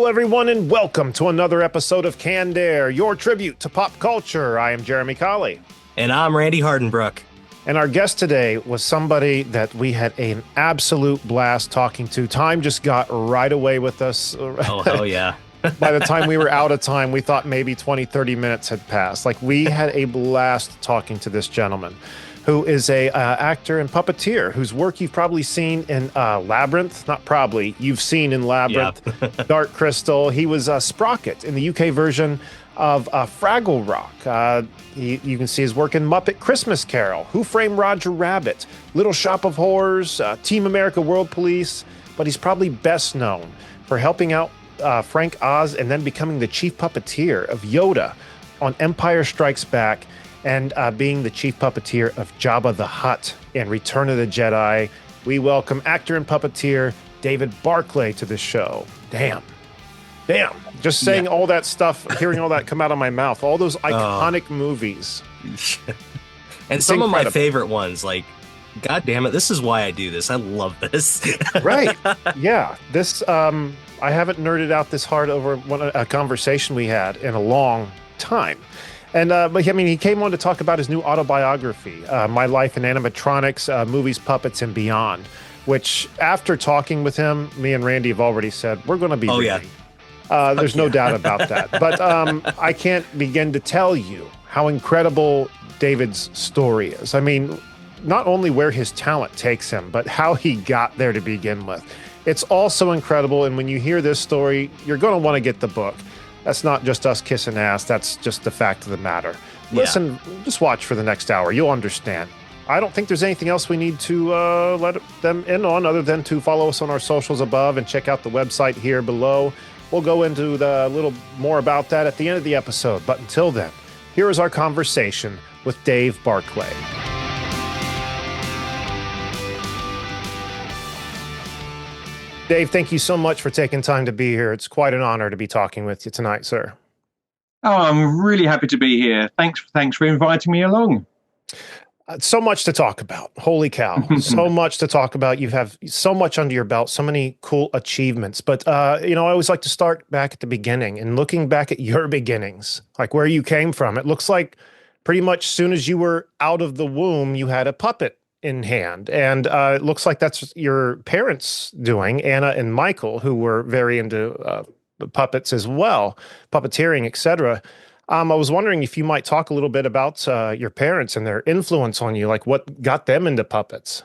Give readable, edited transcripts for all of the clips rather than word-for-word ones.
everyone, and welcome to another episode of Canned Air, your tribute to pop culture. I am Jeremy Colley. And I'm Randy Hardenbrook. And our guest today was somebody that we had an absolute blast talking to. Time just got right away with us. Oh, hell yeah. By the time we were out of time, we thought maybe 20, 30 minutes had passed. Like, we had a blast talking to this gentleman, who is a actor and puppeteer, whose work you've probably seen in Labyrinth. Not probably, you've seen in Labyrinth, yeah. Dark Crystal. He was Sprocket in the UK version of Fraggle Rock. You can see his work in Muppet Christmas Carol, Who Framed Roger Rabbit, Little Shop of Horrors, Team America World Police, but he's probably best known for helping out Frank Oz and then becoming the chief puppeteer of Yoda on Empire Strikes Back, and being the chief puppeteer of Jabba the Hutt in Return of the Jedi. We welcome actor and puppeteer David Barclay to the show. Damn. Just saying all that stuff, hearing all that come out of my mouth, all those iconic movies. And some of my favorite ones, like, God damn it, this is why I do this. I love this. Right. Yeah. This, I haven't nerded out this hard over a conversation we had in a long time. And but I mean, he came on to talk about his new autobiography, My Life in Animatronics, Movies, Puppets, and Beyond, which after talking with him, me and Randy have already said, we're going to be reading. There's no doubt about that. But I can't begin to tell you how incredible David's story is. I mean, not only where his talent takes him, but how he got there to begin with. It's also incredible. And when you hear this story, you're going to want to get the book. That's not just us kissing ass. That's just the fact of the matter. Listen, just watch for the next hour. You'll understand. I don't think there's anything else we need to let them in on other than to follow us on our socials above and check out the website here below. We'll go into a little more about that at the end of the episode. But until then, here is our conversation with Dave Barclay. Dave, thank you so much for taking time to be here. It's quite an honor to be talking with you tonight, sir. Oh, I'm really happy to be here. Thanks for inviting me along. So much to talk about. Holy cow. So much to talk about. You have so much under your belt, so many cool achievements. But, I always like to start back at the beginning and looking back at your beginnings, like where you came from. It looks like pretty much soon as you were out of the womb, you had a puppet in hand, and it looks like that's your parents doing, Anna and Michael, who were very into puppets as well, puppeteering, etc. I was wondering if you might talk a little bit about your parents and their influence on you, like what got them into puppets.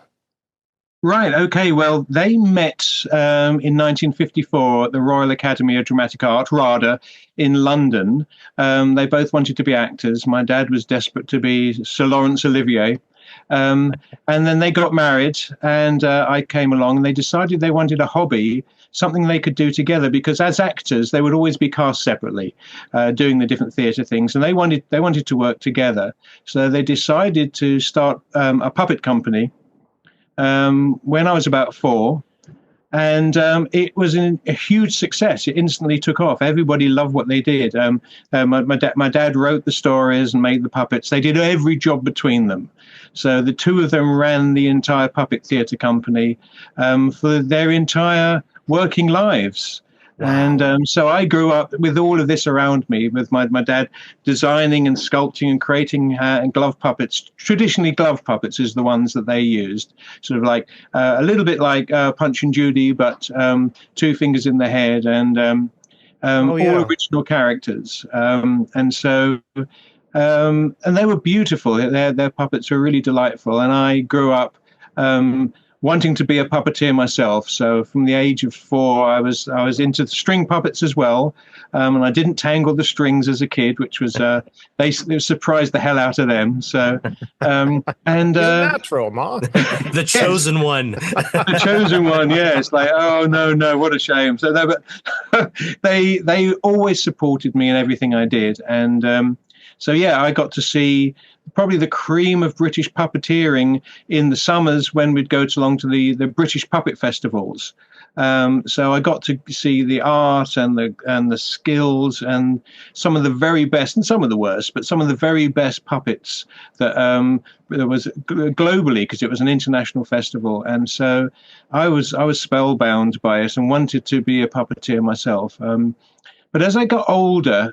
Right. Okay. Well, they met in 1954 at the Royal Academy of Dramatic Art, RADA, in London. They both wanted to be actors. My dad was desperate to be Sir Laurence Olivier. And then they got married, and I came along, and they decided they wanted a hobby, something they could do together, because as actors, they would always be cast separately, doing the different theatre things, and they wanted to work together. So they decided to start a puppet company when I was about 4. And it was a huge success. It instantly took off. Everybody loved what they did. My dad wrote the stories and made the puppets. They did every job between them. So the two of them ran the entire puppet theatre company for their entire working lives. Wow. And so I grew up with all of this around me, with my dad designing and sculpting and creating glove puppets. Traditionally, glove puppets is the ones that they used, sort of like a little bit like Punch and Judy, but 2 fingers in the head, and all original characters. And they were beautiful. Their puppets were really delightful. And I grew up wanting to be a puppeteer myself. So from the age of 4, I was into string puppets as well. And I didn't tangle the strings as a kid, which was basically surprised the hell out of them. So and natural, Ma. The chosen one. The chosen one, yeah. It's like, oh no, what a shame. So they always supported me in everything I did. And So yeah, I got to see probably the cream of British puppeteering in the summers when we'd go along to the British puppet festivals. So I got to see the art and the skills and some of the very best and some of the worst, but some of the very best puppets that there was globally, because it was an international festival. And so I was spellbound by it and wanted to be a puppeteer myself. But as I got older,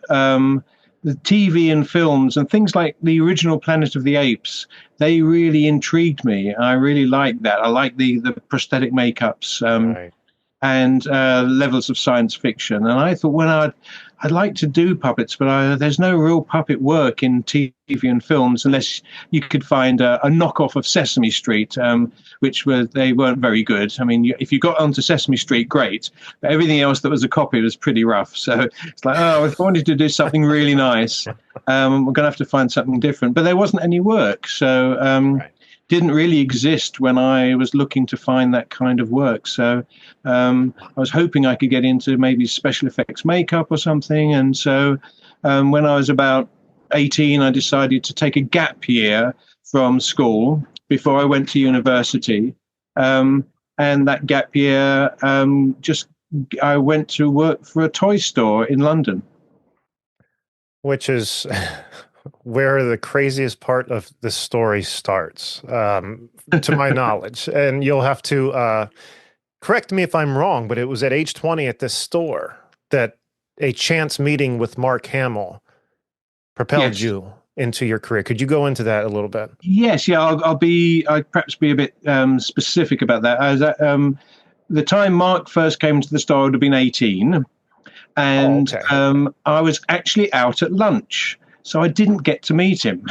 the TV and films and things like the original Planet of the Apes, they really intrigued me. I really liked that. I liked the prosthetic makeups. Right. And levels of science fiction. And I thought, well, I'd like to do puppets, but there's no real puppet work in TV and films unless you could find a knockoff of Sesame Street, which they weren't very good. I mean, if you got onto Sesame Street, great, but everything else that was a copy was pretty rough. So it's like, oh, if I wanted to do something really nice, we're going to have to find something different. But there wasn't any work, so Right. didn't really exist when I was looking to find that kind of work. So I was hoping I could get into maybe special effects makeup or something. And so when I was about 18, I decided to take a gap year from school before I went to university. And that gap year, I went to work for a toy store in London. Which is where the craziest part of the story starts, to my knowledge. And you'll have to correct me if I'm wrong, but it was at age 20 at this store that a chance meeting with Mark Hamill propelled Yes. you into your career. Could you go into that a little bit? Yes, yeah, I'll perhaps be a bit specific about that. I was at, the time Mark first came to the store, I would have been 18, and okay. I was actually out at lunch, so I didn't get to meet him.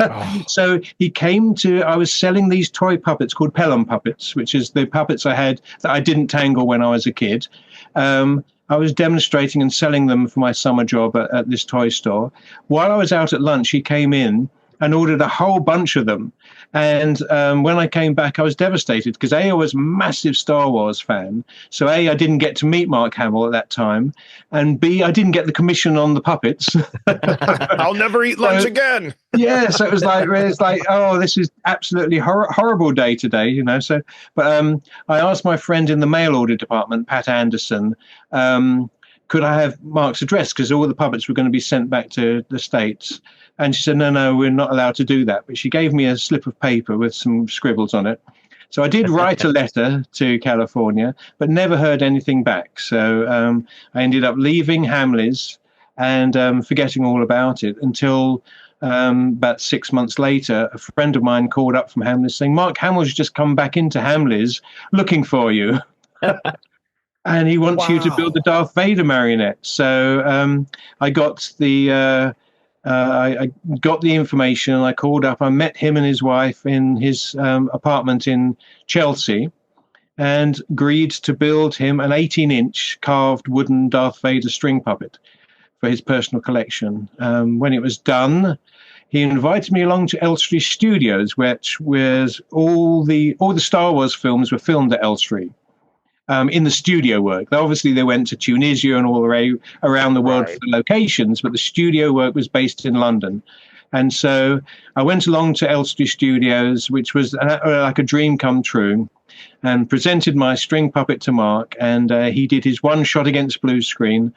Oh. So he came to, I was selling these toy puppets called Pelham puppets, which is the puppets I had that I didn't tangle when I was a kid. I was demonstrating and selling them for my summer job at this toy store. While I was out at lunch, he came in and ordered a whole bunch of them. And when I came back, I was devastated because A, I was a massive Star Wars fan. So A, I didn't get to meet Mark Hamill at that time. And B, I didn't get the commission on the puppets. I'll never eat lunch again. Yeah, so it was like, oh, this is absolutely horrible day today, you know. So, but I asked my friend in the mail order department, Pat Anderson, could I have Mark's address because all the puppets were going to be sent back to the States. And she said, no, we're not allowed to do that. But she gave me a slip of paper with some scribbles on it. So I did write a letter to California, but never heard anything back. So I ended up leaving Hamleys and forgetting all about it until about 6 months later, a friend of mine called up from Hamleys saying, Mark Hamill's just come back into Hamleys looking for you. And he wants you to build the Darth Vader marionette. So I got the information. I called up. I met him and his wife in his apartment in Chelsea, and agreed to build him an 18-inch carved wooden Darth Vader string puppet for his personal collection. When it was done, he invited me along to Elstree Studios, which was all the Star Wars films were filmed at Elstree. In the studio work. Obviously, they went to Tunisia and all around the world for the locations, but the studio work was based in London. And so I went along to Elstree Studios, which was like a dream come true, and presented my string puppet to Mark, and he did his one shot against blue screen.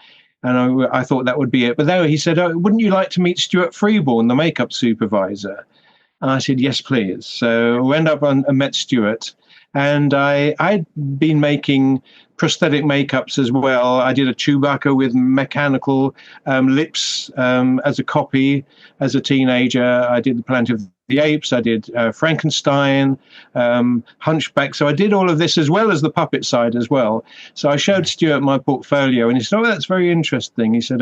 And I thought that would be it. But though he said, oh, wouldn't you like to meet Stuart Freeborn, the makeup supervisor? And I said, yes, please. So I went up and met Stuart. And I'd been making prosthetic makeups as well. I did a Chewbacca with mechanical lips as a copy as a teenager. I did the Planet of the Apes. I did Frankenstein, Hunchback. So I did all of this as well as the puppet side as well. So I showed Stuart my portfolio, and he said, oh, that's very interesting. He said,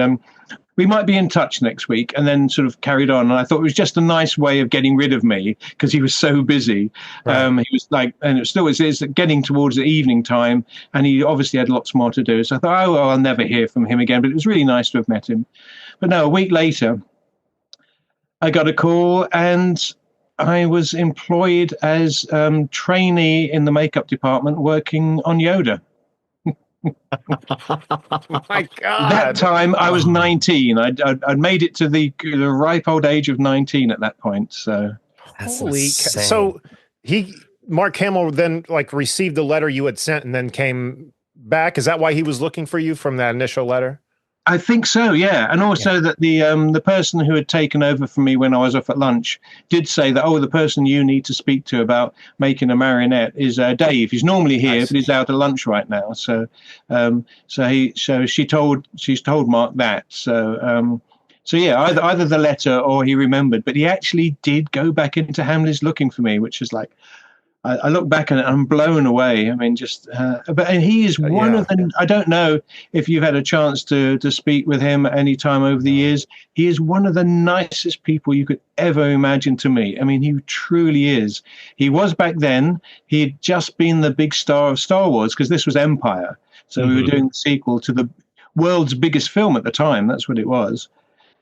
we might be in touch next week, and then sort of carried on. And I thought it was just a nice way of getting rid of me because he was so busy. He was like, and it still is getting towards the evening time, and he obviously had lots more to do. So I thought, oh, well, I'll never hear from him again. But it was really nice to have met him. But no, a week later, I got a call, and I was employed as trainee in the makeup department working on Yoda. My God. That time I was 19. I'd made it to the ripe old age of 19 at that point. So That's Holy insane. So Mark Hamill then like received the letter you had sent and then came back. Is that why he was looking for you from that initial letter? I think so, yeah. And also that the person who had taken over from me when I was off at lunch did say that, the person you need to speak to about making a marionette is Dave. He's normally here, but he's out at lunch right now. So she's told Mark that. So yeah, either the letter or he remembered, but he actually did go back into Hamleys looking for me, which is like, I look back and I'm blown away. I mean, and he is one of the, I don't know if you've had a chance to speak with him at any time over the years. He is one of the nicest people you could ever imagine to meet. I mean, he truly is. He was back then. He had just been the big star of Star Wars because this was Empire. So we were doing the sequel to the world's biggest film at the time. That's what it was.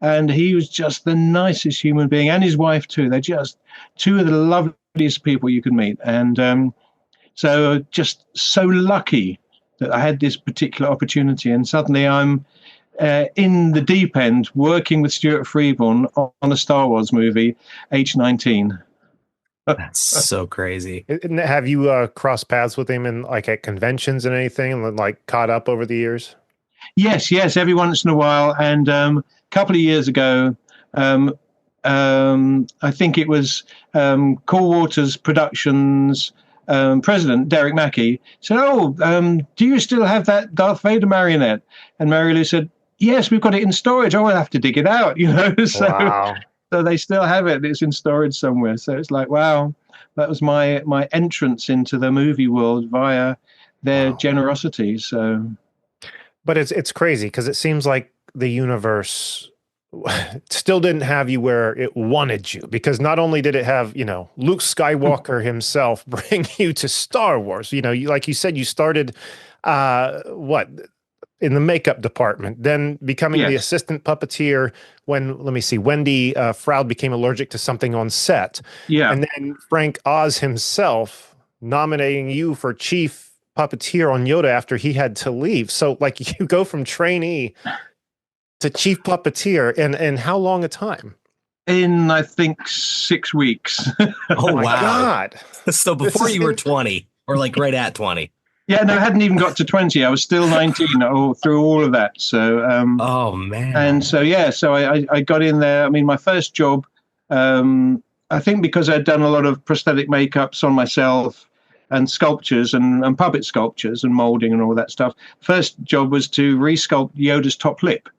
And he was just the nicest human being, and his wife too. They're just two of the loveliest people you could meet. And so just so lucky that I had this particular opportunity. And suddenly I'm in the deep end working with Stuart Freeborn on a Star Wars movie, age 19. That's so crazy. Have you crossed paths with him in like at conventions and anything and like caught up over the years? Yes, every once in a while. And a couple of years ago, I think it was Cool Waters Productions president, Derek Mackey, said, do you still have that Darth Vader marionette? And Mary Lou said, yes, we've got it in storage. I'll have to dig it out, So, so they still have it. It's in storage somewhere. So it's like, wow, that was my entrance into the movie world via their generosity. So, but it's crazy because it seems like the universe still didn't have you where it wanted you, because not only did it have, Luke Skywalker himself bring you to Star Wars, like you said, you started in the makeup department, then becoming the assistant puppeteer when, Wendy Froud became allergic to something on set. Yeah. And then Frank Oz himself nominating you for chief puppeteer on Yoda after he had to leave. So like you go from trainee to chief puppeteer in how long a time? In, I think, 6 weeks. Oh, my God. So before you were 20, or like right at 20. Yeah, no, I hadn't even got to 20. I was still 19 through all of that. So, oh, man. And so, so I got in there. I mean, my first job, I think because I'd done a lot of prosthetic makeups on myself and sculptures and puppet sculptures and molding and all that stuff, first job was to resculpt Yoda's top lip,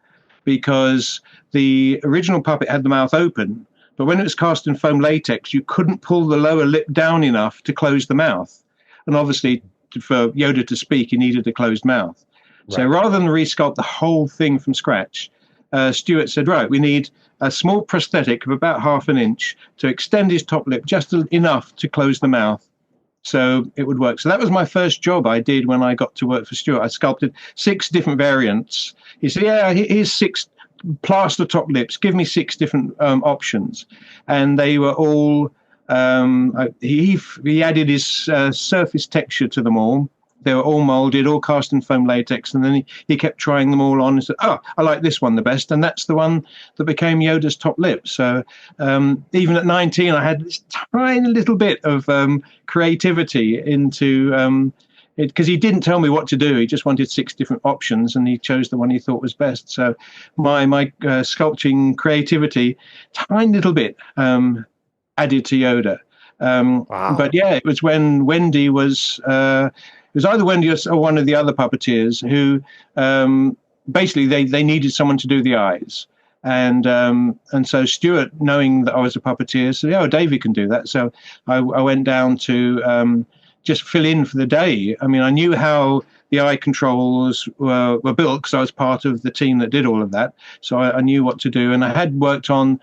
because the original puppet had the mouth open, but when it was cast in foam latex, you couldn't pull the lower lip down enough to close the mouth. And obviously, for Yoda to speak, he needed a closed mouth. Right. So rather than resculpt the whole thing from scratch, Stuart said, right, we need a small prosthetic of about 1/2 inch to extend his top lip just enough to close the mouth, so it would work. So that was my first job I did when I got to work for Stuart. I sculpted 6 different variants. He said, here's 6 plaster top lips. Give me 6 different options. And they were all, he added his surface texture to them all. They were all molded, all cast in foam latex. And then he kept trying them all on and said, I like this one the best. And that's the one that became Yoda's top lip. So even at 19, I had this tiny little bit of creativity into it, because he didn't tell me what to do. He just wanted 6 different options, and he chose the one he thought was best. So my sculpting creativity, tiny little bit added to Yoda. Wow. But yeah, it was when Wendy was... it was either Wendy or one of the other puppeteers who basically they needed someone to do the eyes. And so Stuart, knowing that I was a puppeteer, said, Davey can do that. So I went down to just fill in for the day. I mean, I knew how the eye controls were built because I was part of the team that did all of that. So I knew what to do. And I had worked on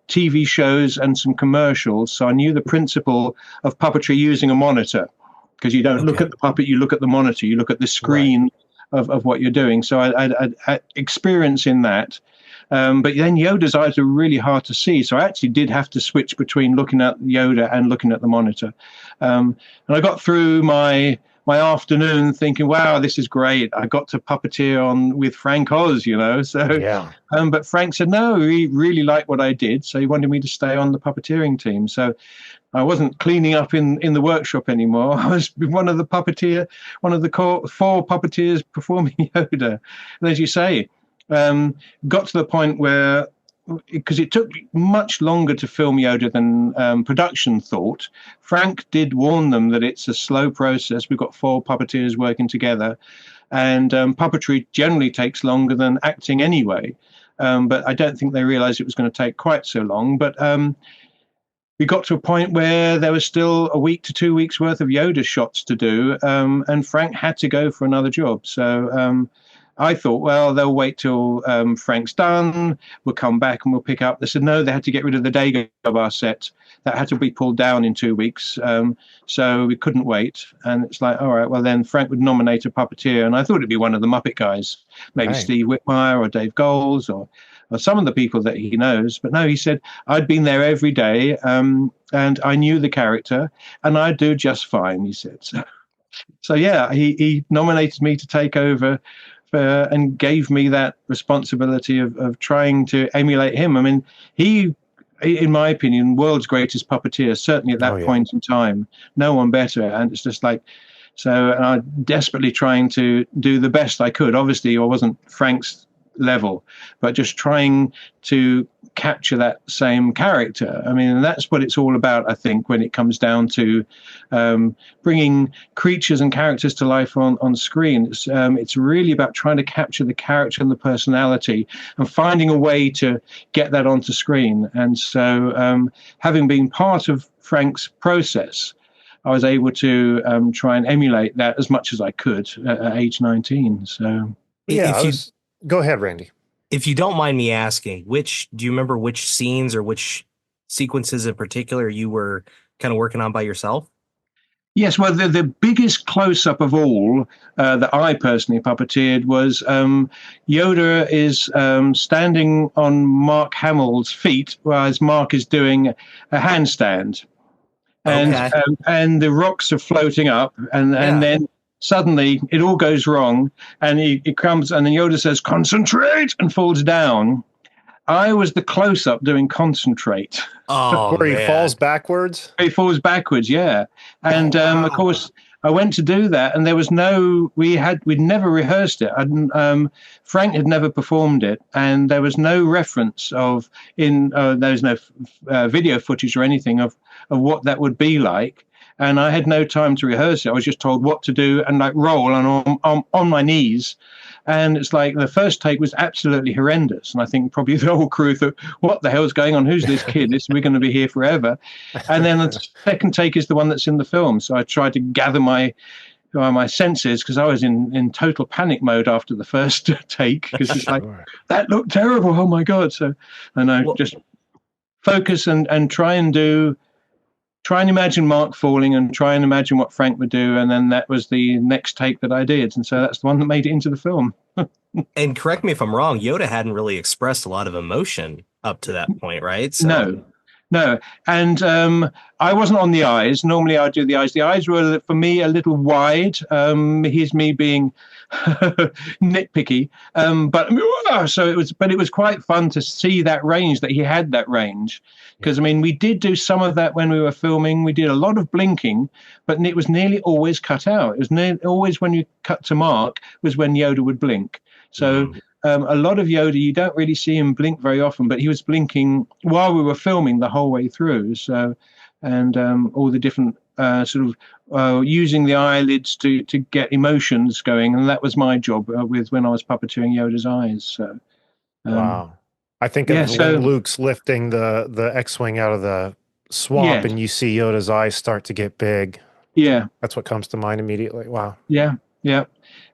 TV shows and some commercials. So I knew the principle of puppetry using a monitor. Because you don't look at the puppet, you look at the monitor, you look at the screen of what you're doing. So I had experience in that. But then Yoda's eyes are really hard to see. So I actually did have to switch between looking at Yoda and looking at the monitor. And I got through my my afternoon thinking, wow, this is great. I got to puppeteer on with Frank Oz, you know. So, Yeah. But Frank said, no, he really liked what I did. So he wanted me to stay on the puppeteering team. So I wasn't cleaning up in the workshop anymore. I was one of the four puppeteers performing Yoda. And as you say, got to the point where, because it took much longer to film Yoda than production thought, Frank did warn them that it's a slow process. We've got 4 puppeteers working together, and puppetry generally takes longer than acting anyway. But I don't think they realized it was going to take quite so long. But we got to a point where there was still a week to 2 weeks worth of Yoda shots to do, and Frank had to go for another job. So I thought, well, they'll wait till Frank's done. We'll come back and we'll pick up. They said, no, they had to get rid of the Dagobah set. That had to be pulled down in 2 weeks. So we couldn't wait. And it's like, all right, well, then Frank would nominate a puppeteer. And I thought it'd be one of the Muppet guys, maybe Right. Steve Whitmire or Dave Goelz or some of the people that he knows. But no, he said, I'd been there every day and I knew the character and I'd do just fine, he said. So yeah, he nominated me to take over and gave me that responsibility of trying to emulate him. I mean, he, in my opinion, world's greatest puppeteer, certainly at that point in time. No one better. And it's just like, so I'm desperately trying to do the best I could. Obviously, I wasn't Frank's level, but just trying to capture that same character. I mean, that's what it's all about, I think, when it comes down to bringing creatures and characters to life on screen. It's really about trying to capture the character and the personality and finding a way to get that onto screen. And so having been part of Frank's process, I was able to try and emulate that as much as I could at age 19. So Yeah. Go ahead, Randy. If you don't mind me asking, do you remember which scenes or which sequences in particular you were kind of working on by yourself? Yes, well, the biggest close-up of all that I personally puppeteered was Yoda is standing on Mark Hamill's feet as Mark is doing a handstand. And the rocks are floating up, and then suddenly it all goes wrong, and he comes, and then Yoda says, "Concentrate," and falls down. I was the close-up doing concentrate. Oh, Where he falls backwards? He falls backwards, yeah. And of course, I went to do that, and there was we'd never rehearsed it. Frank had never performed it, and there was no reference there was no video footage or anything of what that would be like. And I had no time to rehearse it. I was just told what to do and like roll and on my knees. And it's like the first take was absolutely horrendous. And I think probably the whole crew thought, what the hell's going on? Who's this kid? We're going to be here forever. And then the second take is the one that's in the film. So I tried to gather my senses because I was in total panic mode after the first take. Because it's like, that looked terrible. Oh, my God. So, and I just focus and try and imagine Mark falling and try and imagine what Frank would do. And then that was the next take that I did. And so that's the one that made it into the film. And correct me if I'm wrong, Yoda hadn't really expressed a lot of emotion up to that point, right? So. No. And I wasn't on the eyes. Normally I do the eyes. The eyes were, for me, a little wide. Here's me being nitpicky. But it was quite fun to see that range, that he had that range. Because, I mean, we did do some of that when we were filming. We did a lot of blinking, but it was nearly always cut out. It was always when you cut to Mark was when Yoda would blink. So a lot of Yoda, you don't really see him blink very often, but he was blinking while we were filming the whole way through. So, and all the different using the eyelids to get emotions going. And that was my job when I was puppeteering Yoda's eyes. So, wow. I think of Luke's lifting the X-Wing out of the swamp and you see Yoda's eyes start to get big. Yeah. That's what comes to mind immediately. Wow. Yeah.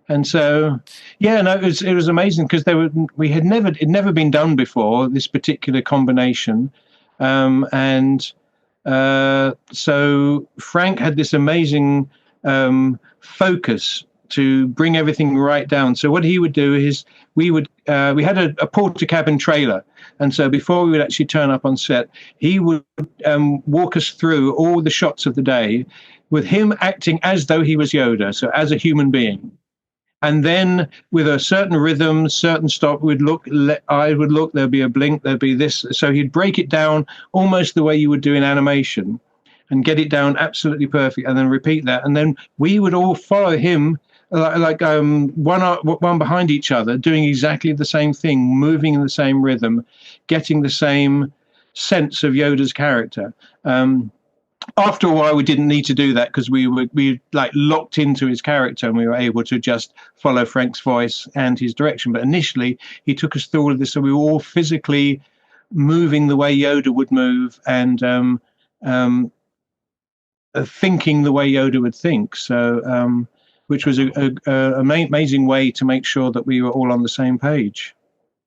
And so, it was amazing because it'd never been done before, this particular combination. So Frank had this amazing focus to bring everything right down. So what he would do is we had a porter cabin trailer. And so before we would actually turn up on set, he would walk us through all the shots of the day, with him acting as though he was Yoda, so as a human being. And then with a certain rhythm, certain stop, I would look, there'd be a blink, there'd be this. So he'd break it down almost the way you would do in animation and get it down absolutely perfect, and then repeat that. And then we would all follow him one behind each other, doing exactly the same thing, moving in the same rhythm, getting the same sense of Yoda's character. After a while, we didn't need to do that because we like locked into his character, and we were able to just follow Frank's voice and his direction. But initially, he took us through all of this, so we were all physically moving the way Yoda would move, and thinking the way Yoda would think. So, which was an amazing way to make sure that we were all on the same page.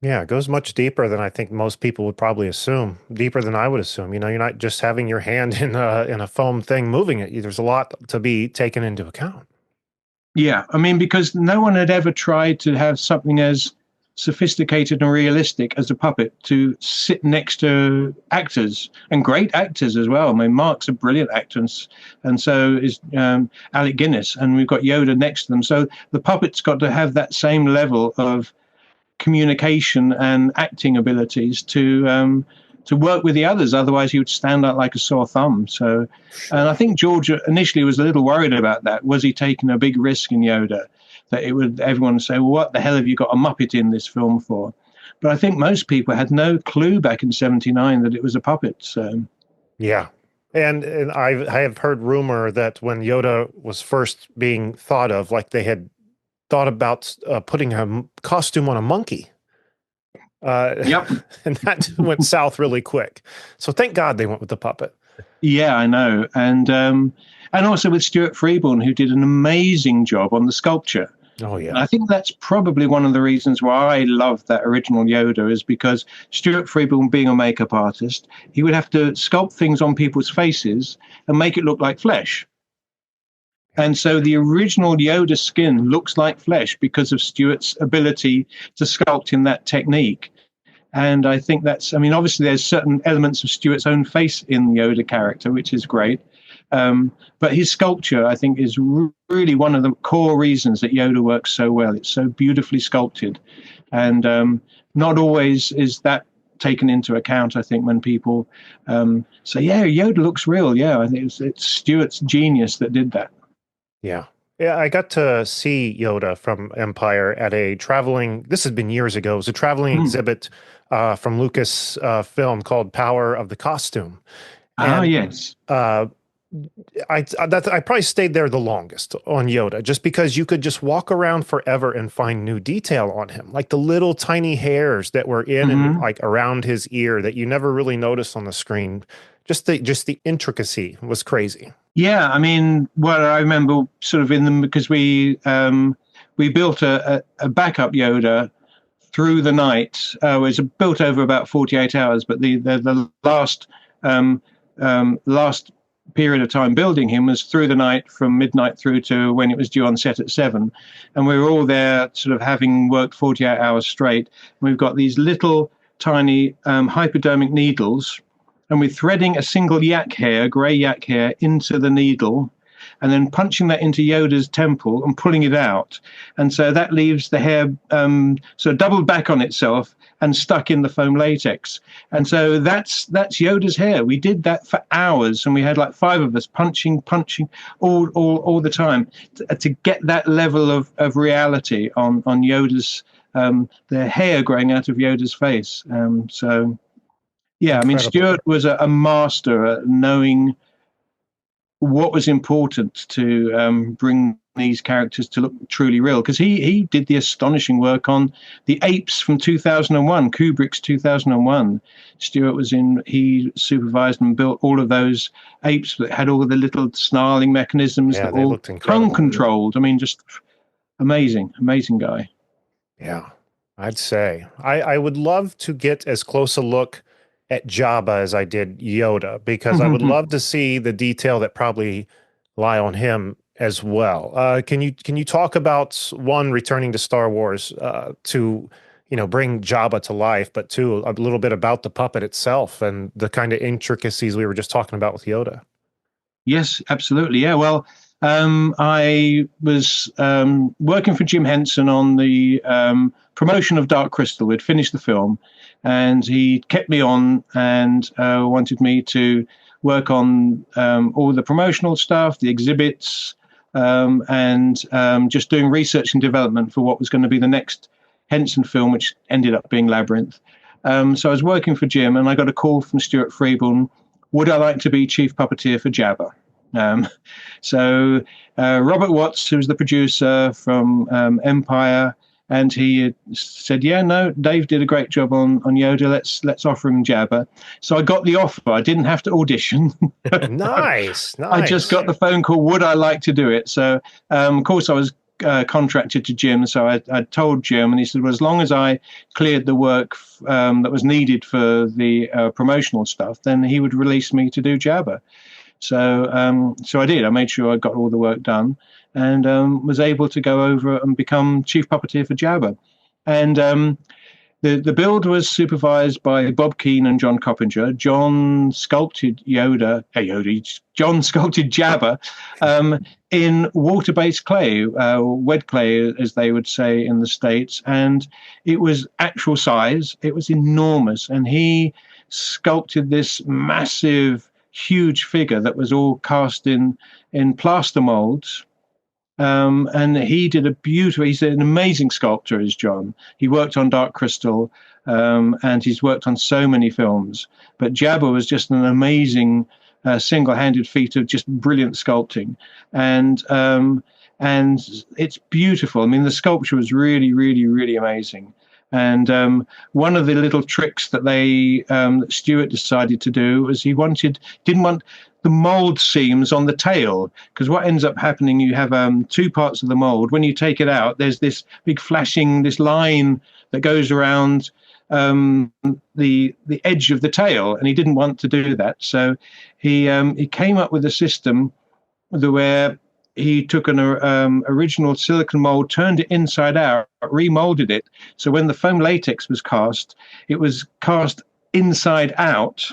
Yeah, it goes much deeper than I think most people would probably assume, deeper than I would assume. You know, you're not just having your hand in a foam thing moving it. There's a lot to be taken into account. Yeah, I mean, because no one had ever tried to have something as sophisticated and realistic as a puppet to sit next to actors, and great actors as well. I mean, Mark's a brilliant actor, and so is Alec Guinness, and we've got Yoda next to them. So the puppet's got to have that same level of communication and acting abilities to work with the others. Otherwise, he would stand out like a sore thumb. So, and I think George initially was a little worried about that. Was he taking a big risk in Yoda? That everyone would say, well, what the hell have you got a Muppet in this film for? But I think most people had no clue back in '79 that it was a puppet. So, yeah. And I have heard rumor that when Yoda was first being thought of, like they had thought about putting a costume on a monkey. Yep. And that went south really quick. So thank God they went with the puppet. Yeah, I know. And also with Stuart Freeborn, who did an amazing job on the sculpture. Oh, yeah. And I think that's probably one of the reasons why I love that original Yoda, is because Stuart Freeborn, being a makeup artist, he would have to sculpt things on people's faces and make it look like flesh. And so the original Yoda skin looks like flesh because of Stuart's ability to sculpt in that technique. And I think I mean, obviously there's certain elements of Stuart's own face in the Yoda character, which is great. But his sculpture, I think, is really one of the core reasons that Yoda works so well. It's so beautifully sculpted. And not always is that taken into account, I think, when people say, yeah, Yoda looks real. Yeah, I think it's Stuart's genius that did that. Yeah. Yeah, I got to see Yoda from Empire at this has been years ago, it was a traveling exhibit from Lucas film called Power of the Costume. And, yes. I probably stayed there the longest on Yoda, just because you could just walk around forever and find new detail on him, like the little tiny hairs that were in and like around his ear that you never really noticed on the screen. Just the intricacy was crazy. Yeah, I mean, well, I remember sort of in them because we built a backup Yoda through the night. It was built over about 48 hours, but the last period of time building him was through the night, from midnight through to when it was due on set at 7. And we were all there sort of having worked 48 hours straight. We've got these little tiny hypodermic needles, and we're threading a single gray yak hair into the needle, and then punching that into Yoda's temple and pulling it out. And so that leaves the hair sort of doubled back on itself and stuck in the foam latex. And so that's Yoda's hair. We did that for hours, and we had like 5 of us punching all the time to get that level of reality on Yoda's, the hair growing out of Yoda's face. So, yeah, I mean, Stuart was a master at knowing what was important to bring these characters to look truly real, because he did the astonishing work on the apes from 2001, Kubrick's 2001. Stuart he supervised and built all of those apes that had all the little snarling mechanisms, that all tongue controlled. I mean, just amazing guy. Yeah, I'd say I would love to get as close a look at Jabba as I did Yoda, because I would love to see the detail that probably lie on him as well. Can you talk about, one, returning to Star Wars to bring Jabba to life, but two, a little bit about the puppet itself and the kind of intricacies we were just talking about with Yoda? Yes, absolutely. Yeah. Well, I was working for Jim Henson on the promotion of Dark Crystal. We'd finished the film, and he kept me on and wanted me to work on all the promotional stuff, the exhibits, and just doing research and development for what was going to be the next Henson film, which ended up being Labyrinth. So I was working for Jim, and I got a call from Stuart Freeborn. Would I like to be chief puppeteer for Jabba? Um, so Robert Watts, who was the producer from Empire, and he said, "Yeah, no, Dave did a great job on Yoda. Let's offer him Jabba." So I got the offer. I didn't have to audition. Nice. I just got the phone call. Would I like to do it? So of course I was contracted to Jim. So I told Jim, and he said, "Well, as long as I cleared the work that was needed for the promotional stuff, then he would release me to do Jabba." So I did. I made sure I got all the work done, and was able to go over and become chief puppeteer for Jabba. And the build was supervised by Bob Keane and John Coppinger. John sculpted John sculpted Jabba in water-based clay, wet clay, as they would say in the States. And it was actual size. It was enormous. And he sculpted this massive, huge figure that was all cast in plaster molds. And he did he's an amazing sculptor, is John. He worked on Dark Crystal, and he's worked on so many films. But Jabba was just an amazing single-handed feat of just brilliant sculpting. And it's beautiful. I mean, the sculpture was really, really, really amazing. And one of the little tricks that that Stuart decided to do was he didn't want the mold seams on the tail, because what ends up happening, you have two parts of the mold. When you take it out, there's this big flashing, this line that goes around the edge of the tail, and he didn't want to do that. So he came up with a system where he took an original silicon mold, turned it inside out, remolded it. So when the foam latex was cast, it was cast inside out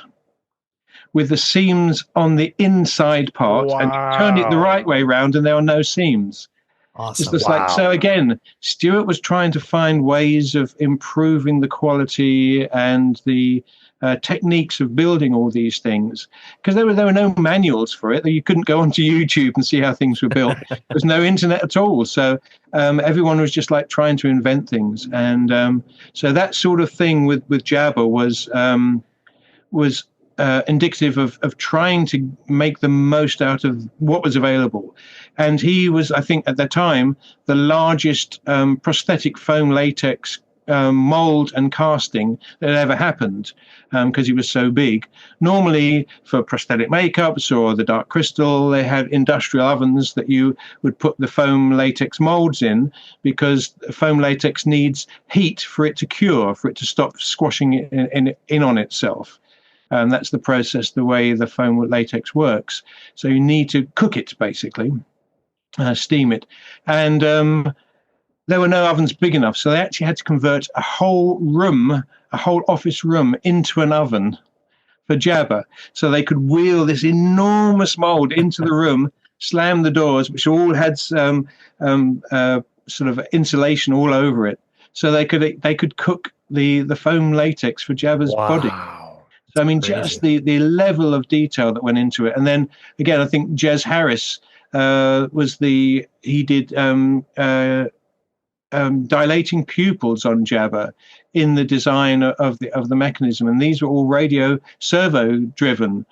with the seams on the inside part. Wow. And you turned it the right way round and there are no seams. Awesome. It's like, so again, Stuart was trying to find ways of improving the quality and the techniques of building all these things, because there were no manuals for it. You couldn't go onto YouTube and see how things were built. There was no internet at all, so everyone was just like trying to invent things. And so that sort of thing with Jabba was indicative of trying to make the most out of what was available. And he was, I think, at the time, the largest prosthetic foam latex mold and casting that ever happened, because he was so big. Normally, for prosthetic makeups or the Dark Crystal, they had industrial ovens that you would put the foam latex molds in, because foam latex needs heat for it to cure, for it to stop squashing in on itself. That's the process, the way the foam latex works. So you need to cook it, basically, steam it. And there were no ovens big enough, so they actually had to convert a whole office room into an oven for Jabba, so they could wheel this enormous mold into the room, slam the doors, which all had sort of insulation all over it, so they could cook the foam latex for Jabba's body. So I mean, crazy. Just the level of detail that went into it. And then again, I think Jez Harris he did dilating pupils on Jabba in the design of the mechanism, and these were all radio servo driven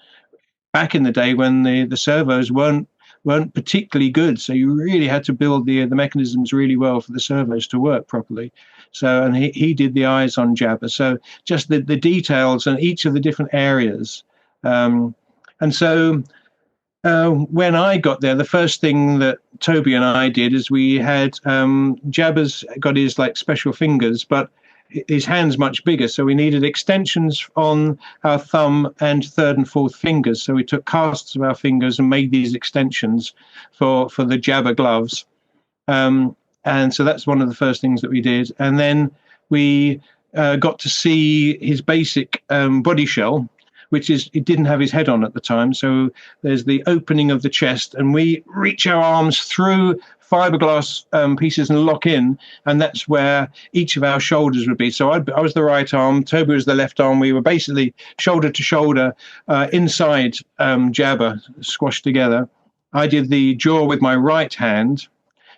back in the day when the servos weren't particularly good, so you really had to build the mechanisms really well for the servos to work properly. So, and he did the eyes on Jabba, so just the details in each of the different areas. And so when I got there, the first thing that Toby and I did is we had Jabba's got his like special fingers, but his hand's much bigger, so we needed extensions on our thumb and third and fourth fingers. So we took casts of our fingers and made these extensions for the Jabba gloves. And so that's one of the first things that we did. And then we got to see his basic body shell, which is, it didn't have his head on at the time. So there's the opening of the chest, and we reach our arms through fiberglass pieces and lock in, and that's where each of our shoulders would be. So I was the right arm, Toby was the left arm. We were basically shoulder to shoulder inside Jabba, squashed together. I did the jaw with my right hand,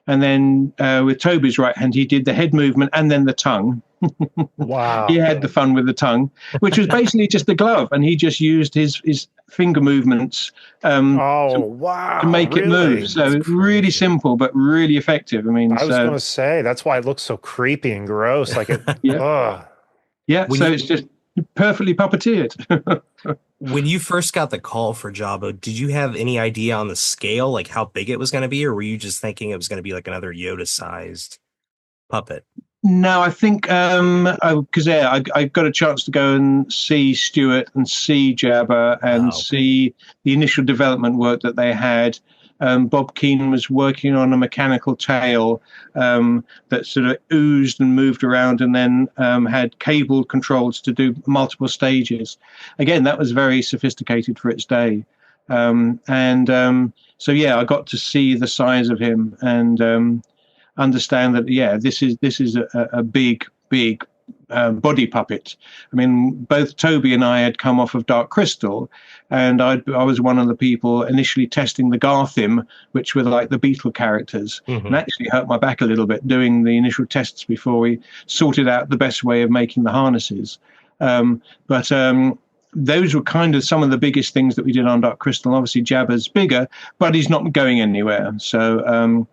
and then with Toby's right hand, he did the head movement and then the tongue. Wow. He had the fun with the tongue, which was basically just a glove, and he just used his finger movements wow, to make it move. So really simple, but really effective. I mean, I was going to say, that's why it looks so creepy and gross. Like it, yeah. So it's just perfectly puppeteered. When you first got the call for Jabba, did you have any idea on the scale, like how big it was going to be, or were you just thinking it was going to be like another Yoda-sized puppet? No, I think because I got a chance to go and see Stuart and see Jabba and see the initial development work that they had. Bob Keenan was working on a mechanical tail that sort of oozed and moved around, and then had cable controls to do multiple stages. Again, that was very sophisticated for its day. So yeah, I got to see the size of him and understand that this is a big body puppet. I mean, both Toby and I had come off of Dark Crystal, and I was one of the people initially testing the Garthim, which were like the Beetle characters, and actually hurt my back a little bit doing the initial tests before we sorted out the best way of making the harnesses. But those were kind of some of the biggest things that we did on Dark Crystal. Obviously, Jabba's bigger, but he's not going anywhere. So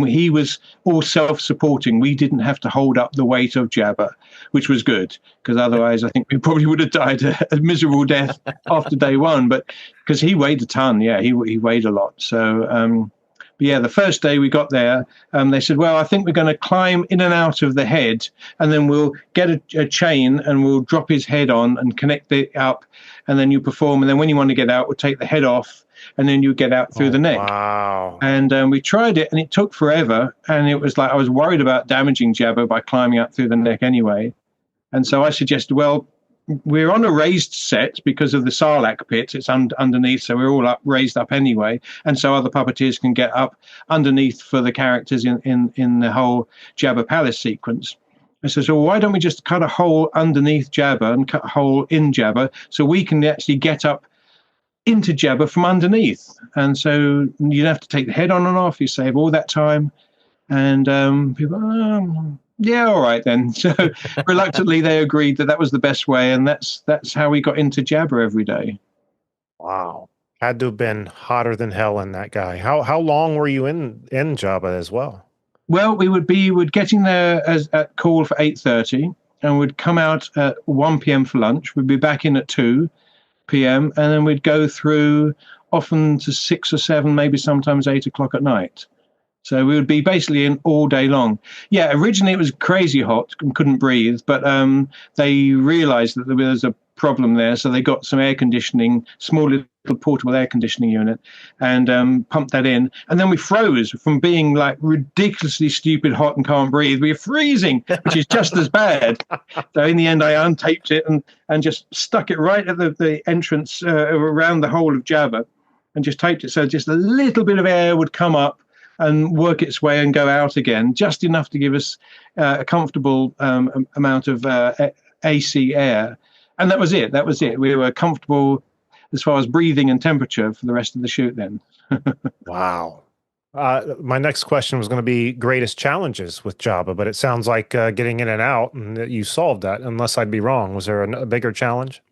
he was all self-supporting. We didn't have to hold up the weight of Jabba, which was good, because otherwise I think we probably would have died a miserable death after day one. But because he weighed a ton, he weighed a lot. So, the first day we got there, they said, well, I think we're going to climb in and out of the head, and then we'll get a chain and we'll drop his head on and connect it up, and then you perform. And then when you want to get out, we'll take the head off, and then you get out through the neck. Wow. And we tried it, and it took forever. And it was like I was worried about damaging Jabba by climbing up through the neck anyway. And so I suggested, well, we're on a raised set because of the Sarlacc pit. It's underneath, so we're all raised up anyway. And so other puppeteers can get up underneath for the characters in the whole Jabba Palace sequence. I said, so why don't we just cut a hole underneath Jabba and cut a hole in Jabba so we can actually get up into Jabba from underneath? And so you don't have to take the head on and off. You save all that time. And people, yeah, all right then. So reluctantly they agreed that was the best way, and that's how we got into Jabba every day. Wow. Had to have been hotter than hell in that guy. How long were you in Jabba as well? Well, we'd get in there at call for 8:30, and we'd come out at 1 p.m. for lunch. We'd be back in at 2 p.m. and then we'd go through often to 6 or 7, maybe sometimes 8 o'clock at night. So we would be basically in all day long. Yeah, originally it was crazy hot and couldn't breathe, but they realized that there was a problem there, so they got some air conditioning, small little portable air conditioning unit, and pumped that in. And then we froze from being like ridiculously stupid hot and can't breathe. We were freezing, which is just as bad. So in the end, I untaped it and just stuck it right at the entrance around the whole of Jabba, and just taped it so just a little bit of air would come up and work its way and go out again, just enough to give us a comfortable amount of AC air. And that was it. We were comfortable as far as breathing and temperature for the rest of the shoot then. Wow. My next question was going to be greatest challenges with Jabba, but it sounds like getting in and out, and that you solved that, unless I'd be wrong. Was there a bigger challenge?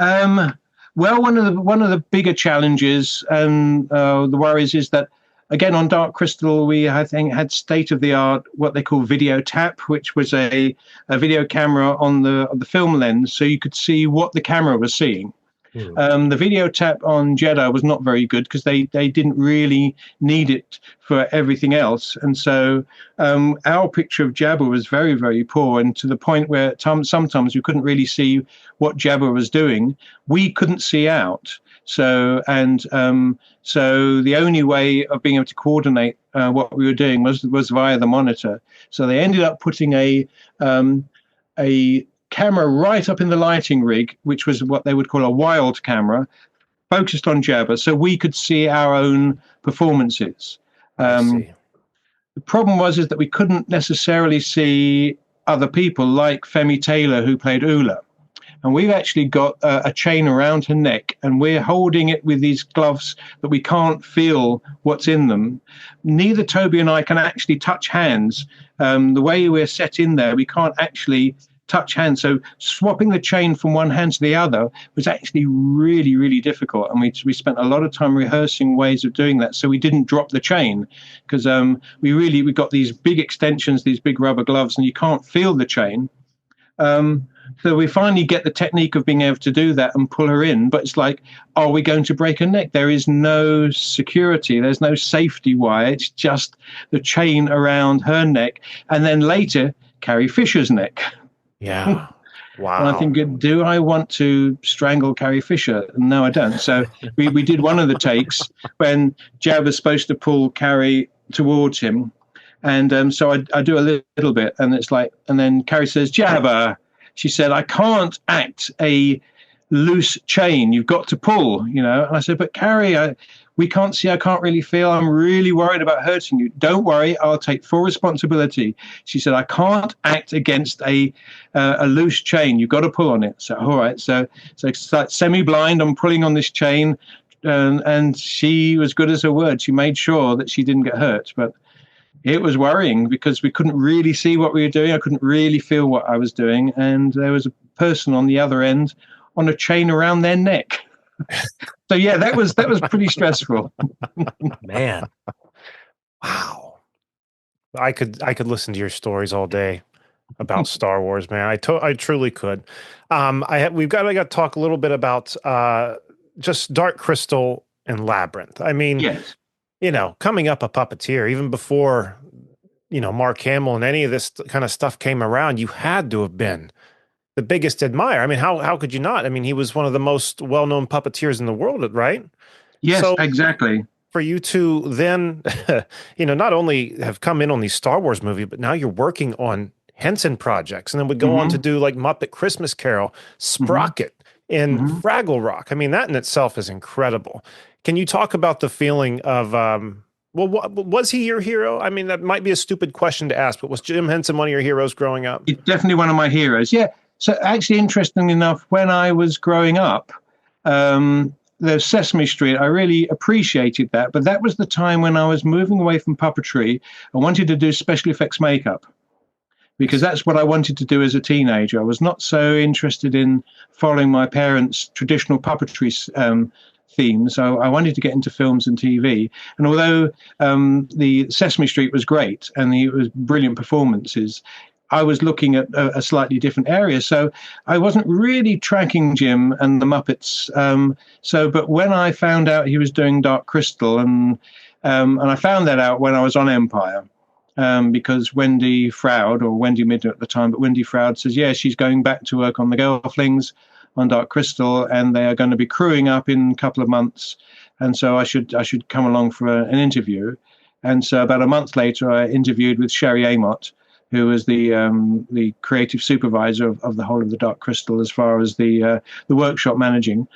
Well, one of the bigger challenges and the worries is that, again, on Dark Crystal, we, I think, had state-of-the-art, what they call video tap, which was a video camera on the film lens, so you could see what the camera was seeing. The video tap on Jedi was not very good because they didn't really need it for everything else. And so our picture of Jabba was very, very poor, and to the point where sometimes we couldn't really see what Jabba was doing. We couldn't see out. So the only way of being able to coordinate what we were doing was via the monitor. So they ended up putting a camera right up in the lighting rig, which was what they would call a wild camera, focused on Jabba, so we could see our own performances. I see. The problem was is that we couldn't necessarily see other people, like Femi Taylor, who played Ula. And we've actually got a chain around her neck, and we're holding it with these gloves that we can't feel what's in them. Neither Toby and I can actually touch hands. The way we're set in there, we can't actually touch hands. So swapping the chain from one hand to the other was actually really, really difficult. And we spent a lot of time rehearsing ways of doing that, so we didn't drop the chain, because we got these big extensions, these big rubber gloves, and you can't feel the chain. So we finally get the technique of being able to do that and pull her in. But it's like, are we going to break her neck? There is no security. There's no safety wire. It's just the chain around her neck. And then later, Carrie Fisher's neck. Yeah. Wow. And I think, do I want to strangle Carrie Fisher? No, I don't. So we did one of the takes when Jabba's supposed to pull Carrie towards him. And so I do a little bit. And it's like, and then Carrie says, Jabba. She said, I can't act a loose chain. You've got to pull, And I said, but Carrie, we can't see. I can't really feel. I'm really worried about hurting you. Don't worry. I'll take full responsibility. She said, I can't act against a loose chain. You've got to pull on it. So, all right. So it's like semi-blind. I'm pulling on this chain. And she was good as her word. She made sure that she didn't get hurt. But it was worrying because we couldn't really see what we were doing. I couldn't really feel what I was doing. And there was a person on the other end on a chain around their neck. So, yeah, that was pretty stressful. Man. Wow. I could listen to your stories all day about Star Wars, man. I truly could. I got to talk a little bit about just Dark Crystal and Labyrinth. I mean, Yes. Coming up a puppeteer, even before, Mark Hamill and any of this kind of stuff came around, you had to have been the biggest admirer. I mean, how could you not? I mean, he was one of the most well-known puppeteers in the world, right? Yes, So exactly. for you to then, not only have come in on these Star Wars movies, but now you're working on Henson projects, and then would go on to do like Muppet Christmas Carol, Sprocket, and Fraggle Rock. I mean, that in itself is incredible. Can you talk about the feeling of, was he your hero? I mean, that might be a stupid question to ask, but was Jim Henson one of your heroes growing up? It's definitely one of my heroes. Yeah. So actually, interestingly enough, when I was growing up, the Sesame Street, I really appreciated that. But that was the time when I was moving away from puppetry. I wanted to do special effects makeup, because that's what I wanted to do as a teenager. I was not so interested in following my parents' traditional puppetry themes. So I wanted to get into films and TV. And although the Sesame Street was great and it was brilliant performances, I was looking at a slightly different area. So I wasn't really tracking Jim and the Muppets. But when I found out he was doing Dark Crystal, and I found that out when I was on Empire, because Wendy Froud, or Wendy Midden at the time, but Wendy Froud says, yeah, she's going back to work on the Gelflings on Dark Crystal, and they are going to be crewing up in a couple of months, and so I should come along for an interview. And so about a month later, I interviewed with Sherry Amott, who was the creative supervisor of the whole of the Dark Crystal, as far as the workshop managing,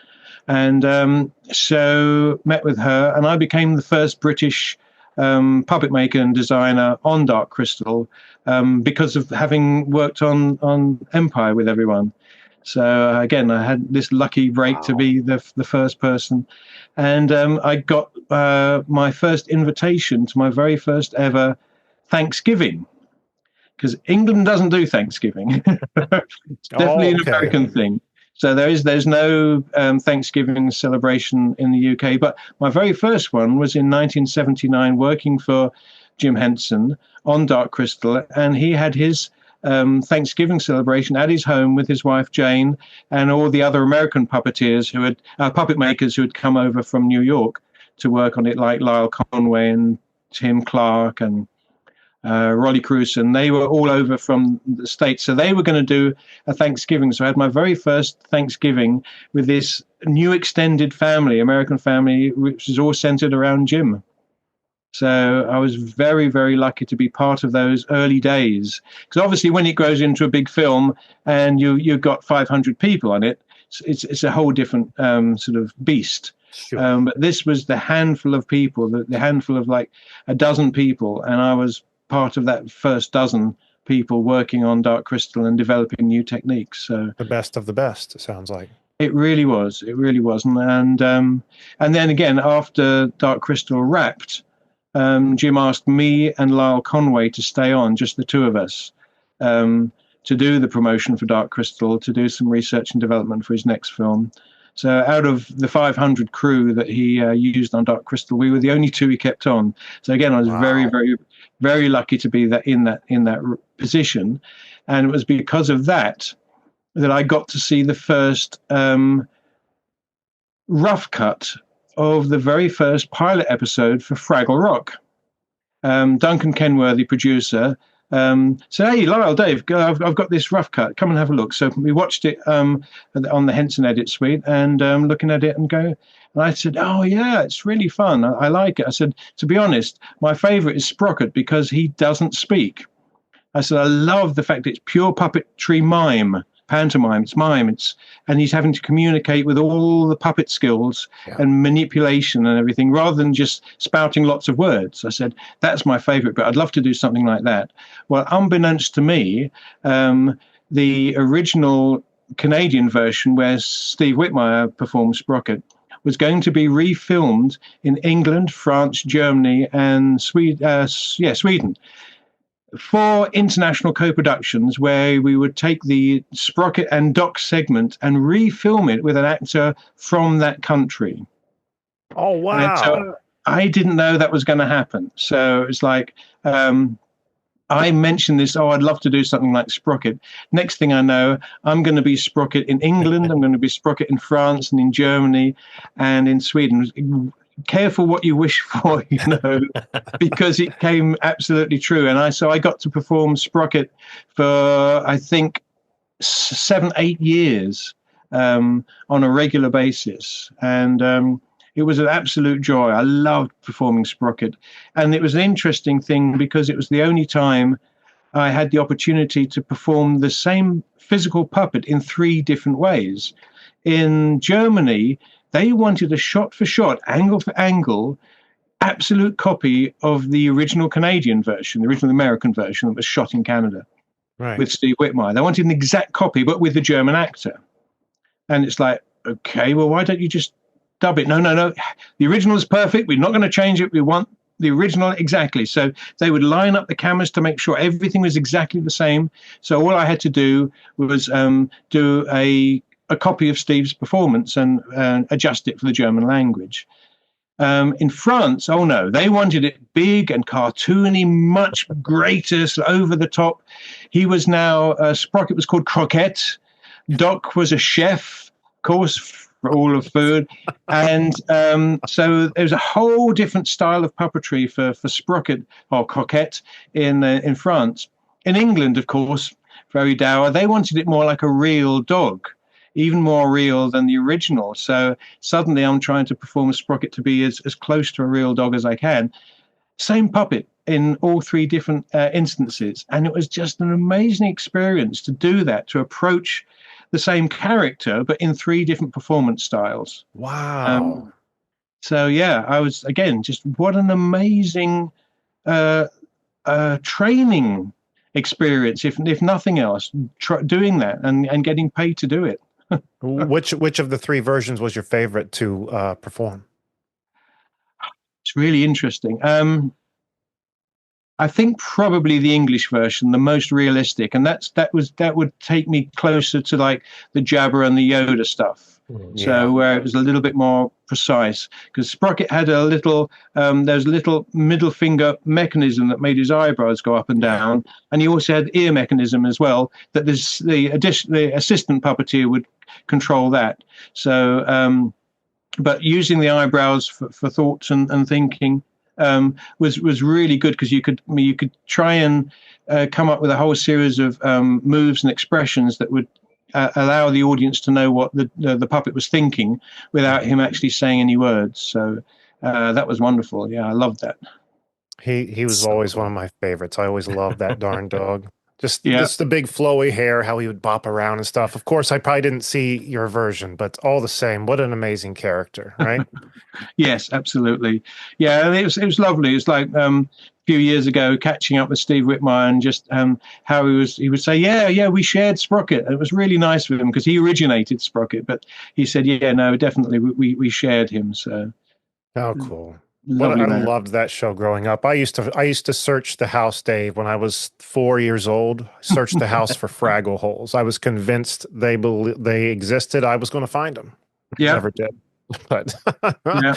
and so met with her, and I became the first British puppet maker and designer on Dark Crystal, because of having worked on Empire with everyone. So again, I had this lucky break to be the first person, and I got my first invitation to my very first ever Thanksgiving, because England doesn't do Thanksgiving. It's definitely an American thing. So there's no Thanksgiving celebration in the UK. But my very first one was in 1979, working for Jim Henson on Dark Crystal, and he had his Thanksgiving celebration at his home with his wife Jane and all the other American puppeteers puppet makers who had come over from New York to work on it, like Lyle Conway and Tim Clark and Rolly Cruz, and they were all over from the States. So they were going to do a Thanksgiving. So I had my very first Thanksgiving with this new extended family, American family, which is all centered around Jim. So I was very, very lucky to be part of those early days. Because obviously, when it grows into a big film and you've got 500 people on it, it's a whole different sort of beast. Sure. But this was the handful of people, the handful of like a dozen people, and I was part of that first dozen people working on Dark Crystal and developing new techniques. So The best of the best, it sounds like. it really was. It really was. And then again, after Dark Crystal wrapped, Jim asked me and Lyle Conway to stay on, just the two of us, to do the promotion for Dark Crystal, to do some research and development for his next film. So out of the 500 crew that he used on Dark Crystal, we were the only two he kept on. So again, I was very, very, very lucky to be in that position, and it was because of that I got to see the first rough cut of the very first pilot episode for Fraggle Rock. Duncan Kenworthy, producer, said, "Hey, Lyle, Dave, I've got this rough cut. Come and have a look." So we watched it on the Henson Edit Suite, and looking at it and going. And I said, "Oh yeah, it's really fun. I like it." I said, "To be honest, my favorite is Sprocket because he doesn't speak." I said, "I love the fact it's pure puppetry mime." Pantomime, it's mime, and he's having to communicate with all the puppet skills and manipulation and everything rather than just spouting lots of words. I said, that's my favorite, but I'd love to do something like that. Well, unbeknownst to me, the original Canadian version where Steve Whitmire performed Sprocket was going to be refilmed in England, France, Germany, and Sweden. 4 international co-productions where we would take the Sprocket and Doc segment and refilm it with an actor from that country. Oh, wow. And so I didn't know that was going to happen. So it's like, I mentioned this, I'd love to do something like Sprocket. Next thing I know, I'm going to be Sprocket in England, I'm going to be Sprocket in France and in Germany and in Sweden. Careful what you wish for, because it came absolutely true. And I got to perform Sprocket for, I think, 7-8 years on a regular basis. And it was an absolute joy. I loved performing Sprocket. And it was an interesting thing because it was the only time I had the opportunity to perform the same physical puppet in 3 different ways. In Germany, they wanted a shot-for-shot, angle-for-angle, absolute copy of the original Canadian version, the original American version that was shot in Canada with Steve Whitmire. They wanted an exact copy, but with the German actor. And it's like, okay, well, why don't you just dub it? No. The original is perfect. We're not going to change it. We want the original exactly. So they would line up the cameras to make sure everything was exactly the same. So all I had to do was do a copy of Steve's performance and adjust it for the German language. In France, oh no, they wanted it big and cartoony, much greater, over the top. He was now, Sprocket was called Croquette. Doc was a chef, of course, for all of food. And so there was a whole different style of puppetry for Sprocket or Croquette in France. In England, of course, very dour, they wanted it more like a real dog, even more real than the original. So suddenly I'm trying to perform Sprocket to be as close to a real dog as I can. Same puppet in all 3 different instances. And it was just an amazing experience to do that, to approach the same character, but in 3 different performance styles. Wow. So yeah, I was, again, just what an amazing training experience, if nothing else, doing that and getting paid to do it. Which of the 3 versions was your favorite to perform? It's really interesting. I think probably the English version, the most realistic, and that would take me closer to like the Jabba and the Yoda stuff. Yeah. So where it was a little bit more precise, because Sprocket had a little, there's a little middle finger mechanism that made his eyebrows go up and down, and he also had ear mechanism as well. That the assistant puppeteer would control that. So, but using the eyebrows for thoughts and thinking was really good, because you could try and come up with a whole series of moves and expressions that would allow the audience to know what the puppet was thinking without him actually saying any words. So that was wonderful. Yeah, I loved that. He was So always one cool. of my favorites. I always loved that darn dog. Yeah. Just the big flowy hair, how he would bop around and stuff. Of course, I probably didn't see your version, but all the same, what an amazing character, right? Yes, absolutely. Yeah, and it was lovely. It's like a few years ago catching up with Steve Whitmire and just how he would say, yeah, we shared Sprocket. It was really nice with him because he originated Sprocket, but he said, yeah, no, definitely we shared him. So Oh, cool. What lovely I man. loved that show growing up. I used to search the house, Dave, when I was 4 years old. Search the house for Fraggle holes. I was convinced they existed. I was going to find them. Yeah, Never did. But yeah.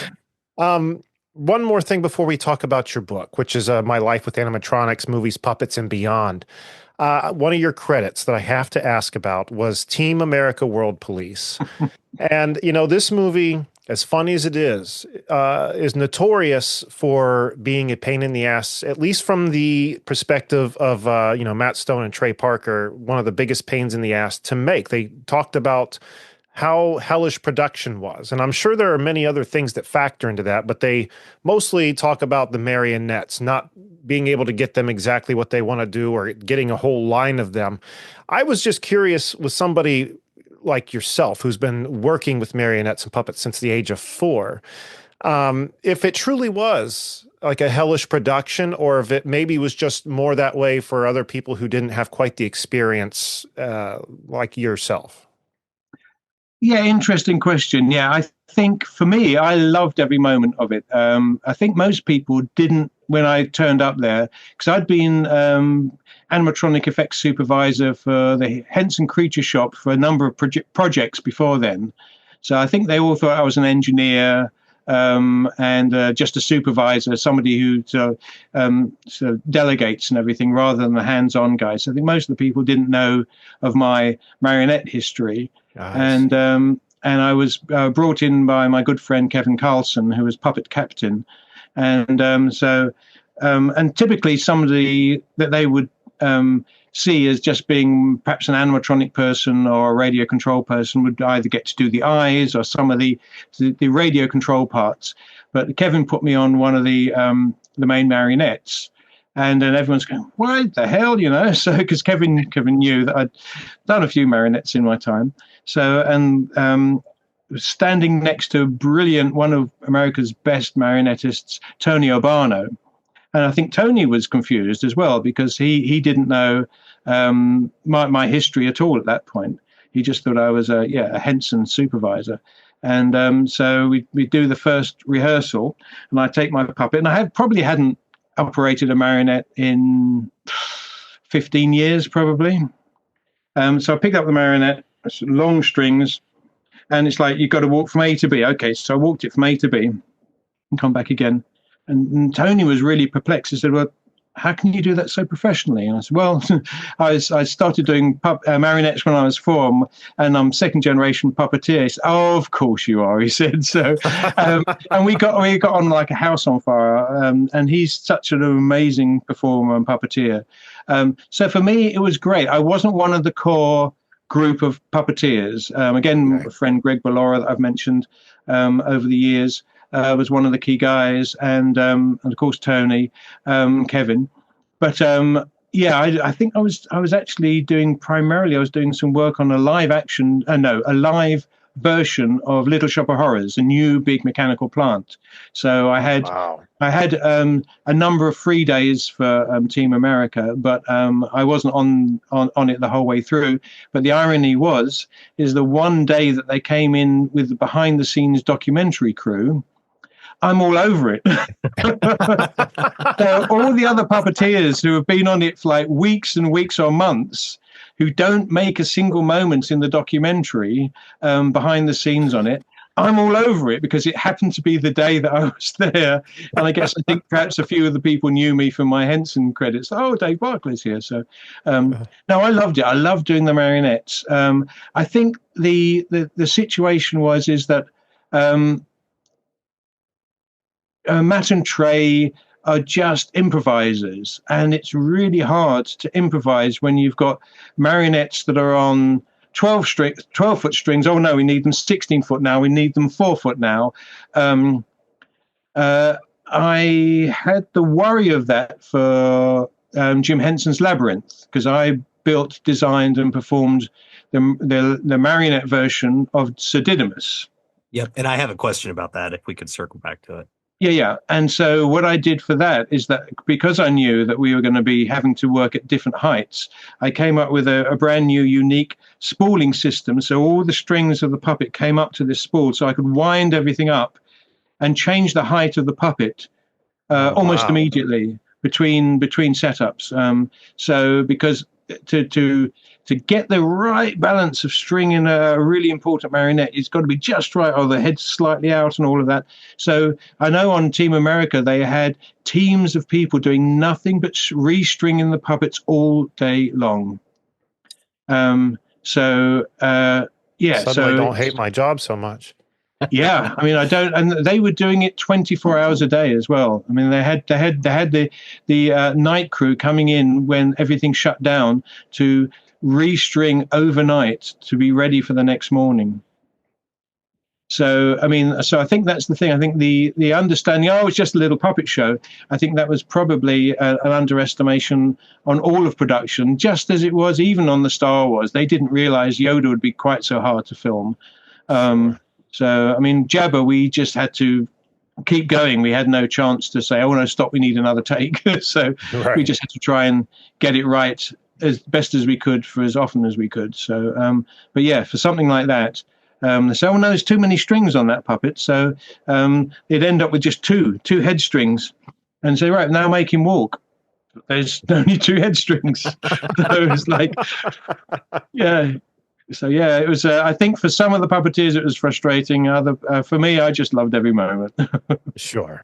one more thing before we talk about your book, which is My Life with Animatronics, Movies, Puppets, and Beyond. One of your credits that I have to ask about was Team America World Police. And, this movie, as funny as it is notorious for being a pain in the ass, at least from the perspective of, Matt Stone and Trey Parker, one of the biggest pains in the ass to make. They talked about how hellish production was. And I'm sure there are many other things that factor into that, but they mostly talk about the marionettes, not being able to get them exactly what they want to do or getting a whole line of them. I was just curious with somebody like yourself, who's been working with marionettes and puppets since the age of 4, if it truly was like a hellish production, or if it maybe was just more that way for other people who didn't have quite the experience like yourself. Yeah, interesting question. Yeah, I think for me, I loved every moment of it. I think most people didn't when I turned up there, because I'd been animatronic effects supervisor for the Henson Creature Shop for a number of projects before then. So I think they all thought I was an engineer and just a supervisor, somebody who sort of delegates and everything rather than the hands-on guy. So I think most of the people didn't know of my marionette history. And I was brought in by my good friend Kevin Carlson, who was puppet captain, and and typically somebody that they would see as just being perhaps an animatronic person or a radio control person would either get to do the eyes or some of the radio control parts. But Kevin put me on one of the main marionettes. And then everyone's going, what the hell, So because Kevin knew that I'd done a few marionettes in my time. So, and standing next to one of America's best marionettists, Tony Urbano. And I think Tony was confused as well because he didn't know my history at all at that point. He just thought I was a Henson supervisor. And so we do the first rehearsal, and I take my puppet, and I probably hadn't operated a marionette in 15 years, probably. So I pick up the marionette, long strings, and it's like, you've got to walk from A to B. Okay, so I walked it from A to B and come back again. And Tony was really perplexed. He said, well, how can you do that so professionally? And I said, well, I started doing marionettes when I was 4, and I'm second generation puppeteer. He said, oh, of course you are, he said. So, and we got on like a house on fire. And he's such an amazing performer and puppeteer. So for me, it was great. I wasn't one of the core group of puppeteers. Again, my friend Greg Ballora that I've mentioned over the years. Was one of the key guys, and of course Tony, Kevin. But I think I was actually doing some work on a live version of Little Shop of Horrors, a new big mechanical plant. So I had a number of free days for Team America, but I wasn't on it the whole way through. But the irony is the one day that they came in with the behind the scenes documentary crew, I'm all over it. So all the other puppeteers who have been on it for like weeks and weeks or months, who don't make a single moment in the documentary behind the scenes on it, I'm all over it because it happened to be the day that I was there. And I think perhaps a few of the people knew me from my Henson credits. Oh, Dave Barclay's here. So no, I loved it. I loved doing the marionettes. I think the situation is that Matt and Trey are just improvisers, and it's really hard to improvise when you've got marionettes that are on 12-foot strings. Oh no, we need them 16 foot now. We need them 4 foot now. I had the worry of that for Jim Henson's Labyrinth, because I built, designed, and performed the marionette version of Sir Didymus. Yep. And I have a question about that if we could circle back to it. Yeah. And so what I did for that is that because I knew that we were going to be having to work at different heights, I came up with a brand new, unique spooling system. So all the strings of the puppet came up to this spool, so I could wind everything up and change the height of the puppet almost immediately between setups. So because to get the right balance of string in a really important marionette, it's got to be just right, or the head's slightly out and all of that. So I know on Team America, they had teams of people doing nothing but restringing the puppets all day long. Yeah. Suddenly so don't hate my job so much. Yeah, I mean, I don't, and they were doing it 24 hours a day as well. I mean, they had the night crew coming in when everything shut down to restring overnight to be ready for the next morning. So, I mean, so I think that's the thing. I think the understanding, it's just a little puppet show. I think that was probably an underestimation on all of production, just as it was even on the Star Wars. They didn't realize Yoda would be quite so hard to film. So, I mean, Jabba, we just had to keep going. We had no chance to say, oh, no, stop, we need another take. So we just had to try and get it right as best as we could for as often as we could. So, but yeah, for something like that, they say, oh, no, there's too many strings on that puppet. So they'd end up with just two head strings and say, right, now make him walk. There's only two head strings. So it's like, yeah. So, yeah, it was, I think for some of the puppeteers, it was frustrating. For me, I just loved every moment. Sure.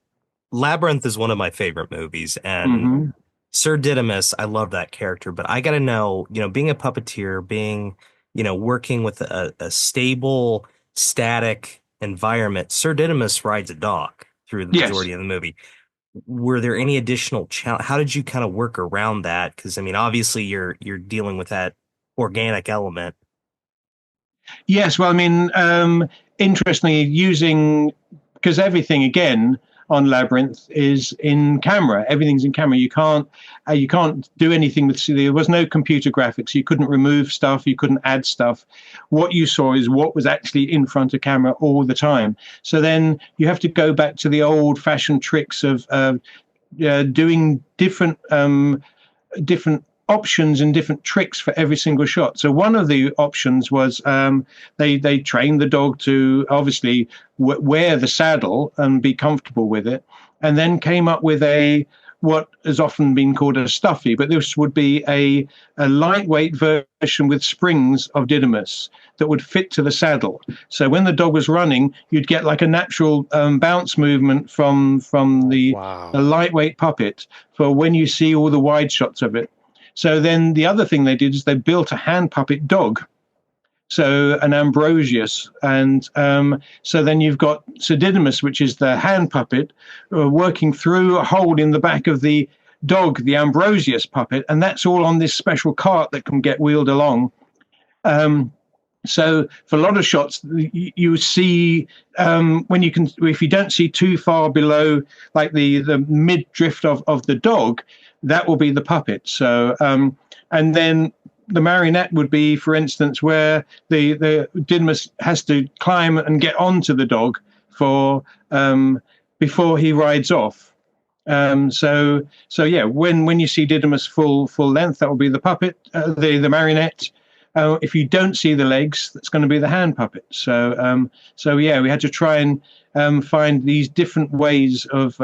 Labyrinth is one of my favorite movies. And Sir Didymus, I love that character. But I got to know, being a puppeteer, being, working with a stable, static environment, Sir Didymus rides a dog through the majority of the movie. Were there any additional how did you kind of work around that? Because, I mean, obviously, you're dealing with that organic element. Yes, well, I mean, interestingly, because everything again on Labyrinth is in camera. Everything's in camera. You can't do anything with. There was no computer graphics. You couldn't remove stuff. You couldn't add stuff. What you saw is what was actually in front of camera all the time. So then you have to go back to the old-fashioned tricks of doing different options and different tricks for every single shot. So one of the options was they trained the dog to obviously wear the saddle and be comfortable with it, and then came up with what has often been called a stuffy, but this would be a lightweight version with springs of Didymus that would fit to the saddle. So when the dog was running, you'd get like a natural bounce movement from the lightweight puppet for when you see all the wide shots of it. So then the other thing they did is they built a hand puppet dog, so an Ambrosius. And so then you've got Sir Didymus, which is the hand puppet, working through a hole in the back of the dog, the Ambrosius puppet, and that's all on this special cart that can get wheeled along. So for a lot of shots, you see if you don't see too far below, like the mid drift of the dog, that will be the puppet. So and then the marionette would be, for instance, where the Didymus has to climb and get onto the dog before he rides off. So yeah, when you see Didymus full length, that will be the puppet, the marionette. If you don't see the legs, that's going to be the hand puppet. So yeah, we had to try and find these different ways of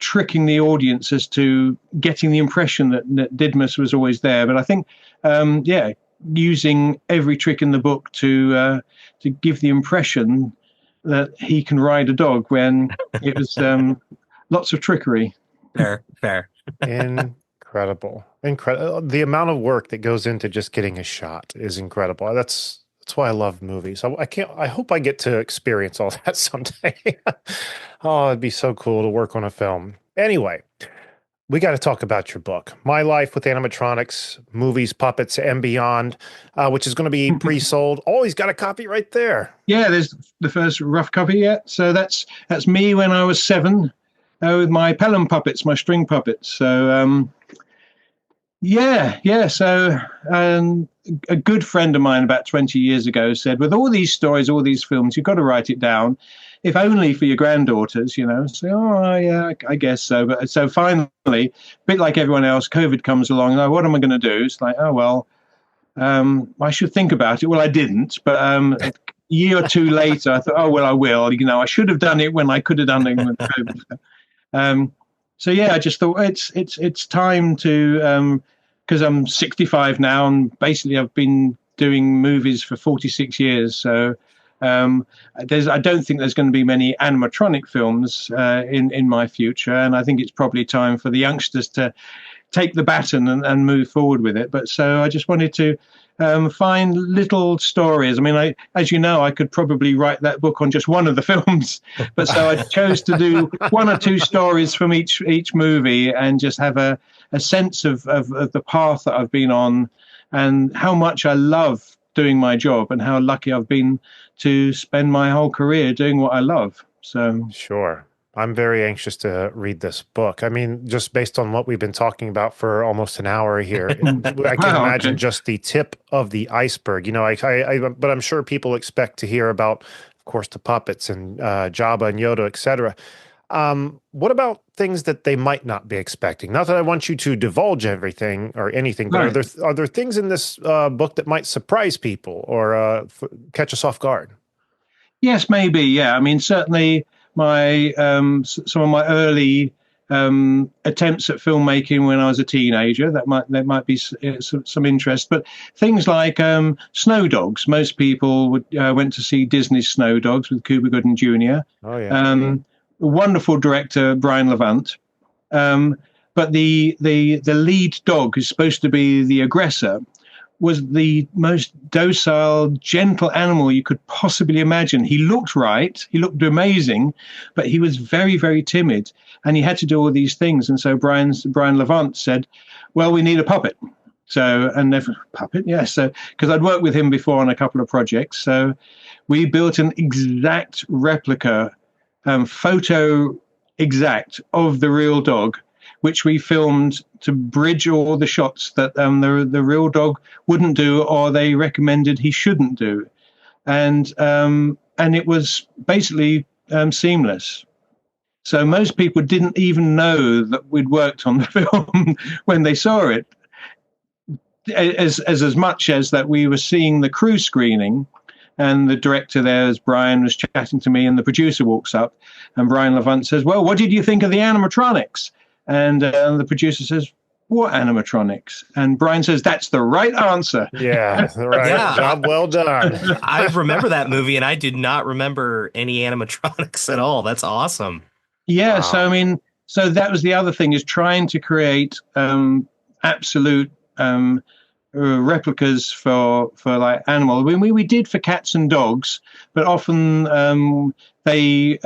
tricking the audience as to getting the impression that Didymus was always there. But I think, using every trick in the book to give the impression that he can ride a dog when it was lots of trickery. Fair. Incredible. The amount of work that goes into just getting a shot is incredible. That's why I love movies. I hope I get to experience all that someday. Oh, it'd be so cool to work on a film. Anyway, we got to talk about your book, My Life with Animatronics, Movies, Puppets, and Beyond, which is going to be pre-sold. Oh, he's got a copy right there. Yeah, there's the first rough copy yet. So that's me when I was 7. with my Pelham puppets, my string puppets. So yeah. So a good friend of mine about 20 years ago said, with all these stories, all these films, you've got to write it down, if only for your granddaughters, So, oh, yeah, I guess so. But so finally, a bit like everyone else, COVID comes along. And what am I going to do? It's like, oh, well, I should think about it. Well, I didn't. But a year or two later, I thought, oh, well, I will. I should have done it when I could have done it when COVID. So yeah, I just thought it's time to, because I'm 65 now, and basically I've been doing movies for 46 years. So I don't think there's going to be many animatronic films in my future, and I think it's probably time for the youngsters to take the baton and move forward with it. But so I just wanted to find little stories. I mean, as you know, I could probably write that book on just one of the films, but so I chose to do one or two stories from each movie and just have a sense of the path that I've been on and how much I love doing my job and how lucky I've been to spend my whole career doing what I love. So sure. I'm very anxious to read this book. I mean, just based on what we've been talking about for almost an hour here, I can imagine just the tip of the iceberg. But I'm sure people expect to hear about, of course, the puppets and Jabba and Yoda, etc. What about things that they might not be expecting? Not that I want you to divulge everything or anything, but right. Are there things in this book that might surprise people or catch us off guard? Yes, maybe. Yeah, I mean, certainly. Some of my early attempts at filmmaking when I was a teenager, there might be some interest. But things like Snow Dogs. Most people went to see Disney's Snow Dogs with Cuba Gooding Jr. Oh yeah. Wonderful director Brian Levant. But the lead dog, who's supposed to be the aggressor, was the most docile, gentle animal you could possibly imagine. He looked right. He looked amazing, but he was very, very timid, and he had to do all these things. And so Brian Levant said, well, we need a puppet. So, puppet, yeah. So, because I'd worked with him before on a couple of projects. So we built an exact replica, photo exact of the real dog, which we filmed to bridge all the shots that the real dog wouldn't do or they recommended he shouldn't do. And it was basically seamless. So most people didn't even know that we'd worked on the film when they saw it, as much as that we were seeing the crew screening. And the director there, as Brian was chatting to me, and the producer walks up, and Brian Levant says, well, what did you think of the animatronics? And the producer says, what animatronics? And Brian says, that's the right answer. Yeah, right. Yeah. Job well done. I remember that movie, and I did not remember any animatronics at all. That's awesome. Yeah, wow. So I mean, so that was the other thing, is trying to create absolute replicas for like animal. I mean, we did for cats and dogs, but often we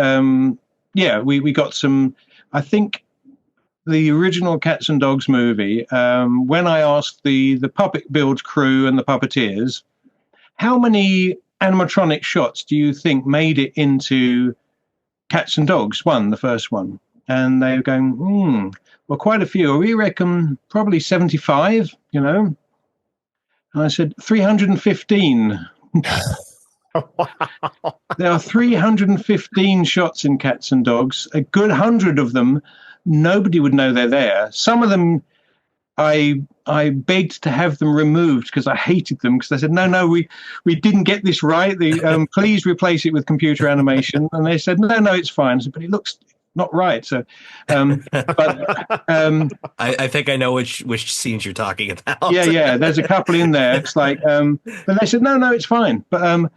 got some, I think, the original Cats and Dogs movie, when I asked the puppet build crew and the puppeteers, how many animatronic shots do you think made it into Cats and Dogs, the first one? And they were going, well, quite a few. We reckon probably 75, And I said, 315. Wow. There are 315 shots in Cats and Dogs. A good 100 of them, nobody would know they're there. Some of them, I begged to have them removed because I hated them, because they said, no, we didn't get this right. Please replace it with computer animation. And they said, no, it's fine. I said, but it looks not right. So, I think I know which scenes you're talking about. Yeah. There's a couple in there. It's like, but they said, no, it's fine. But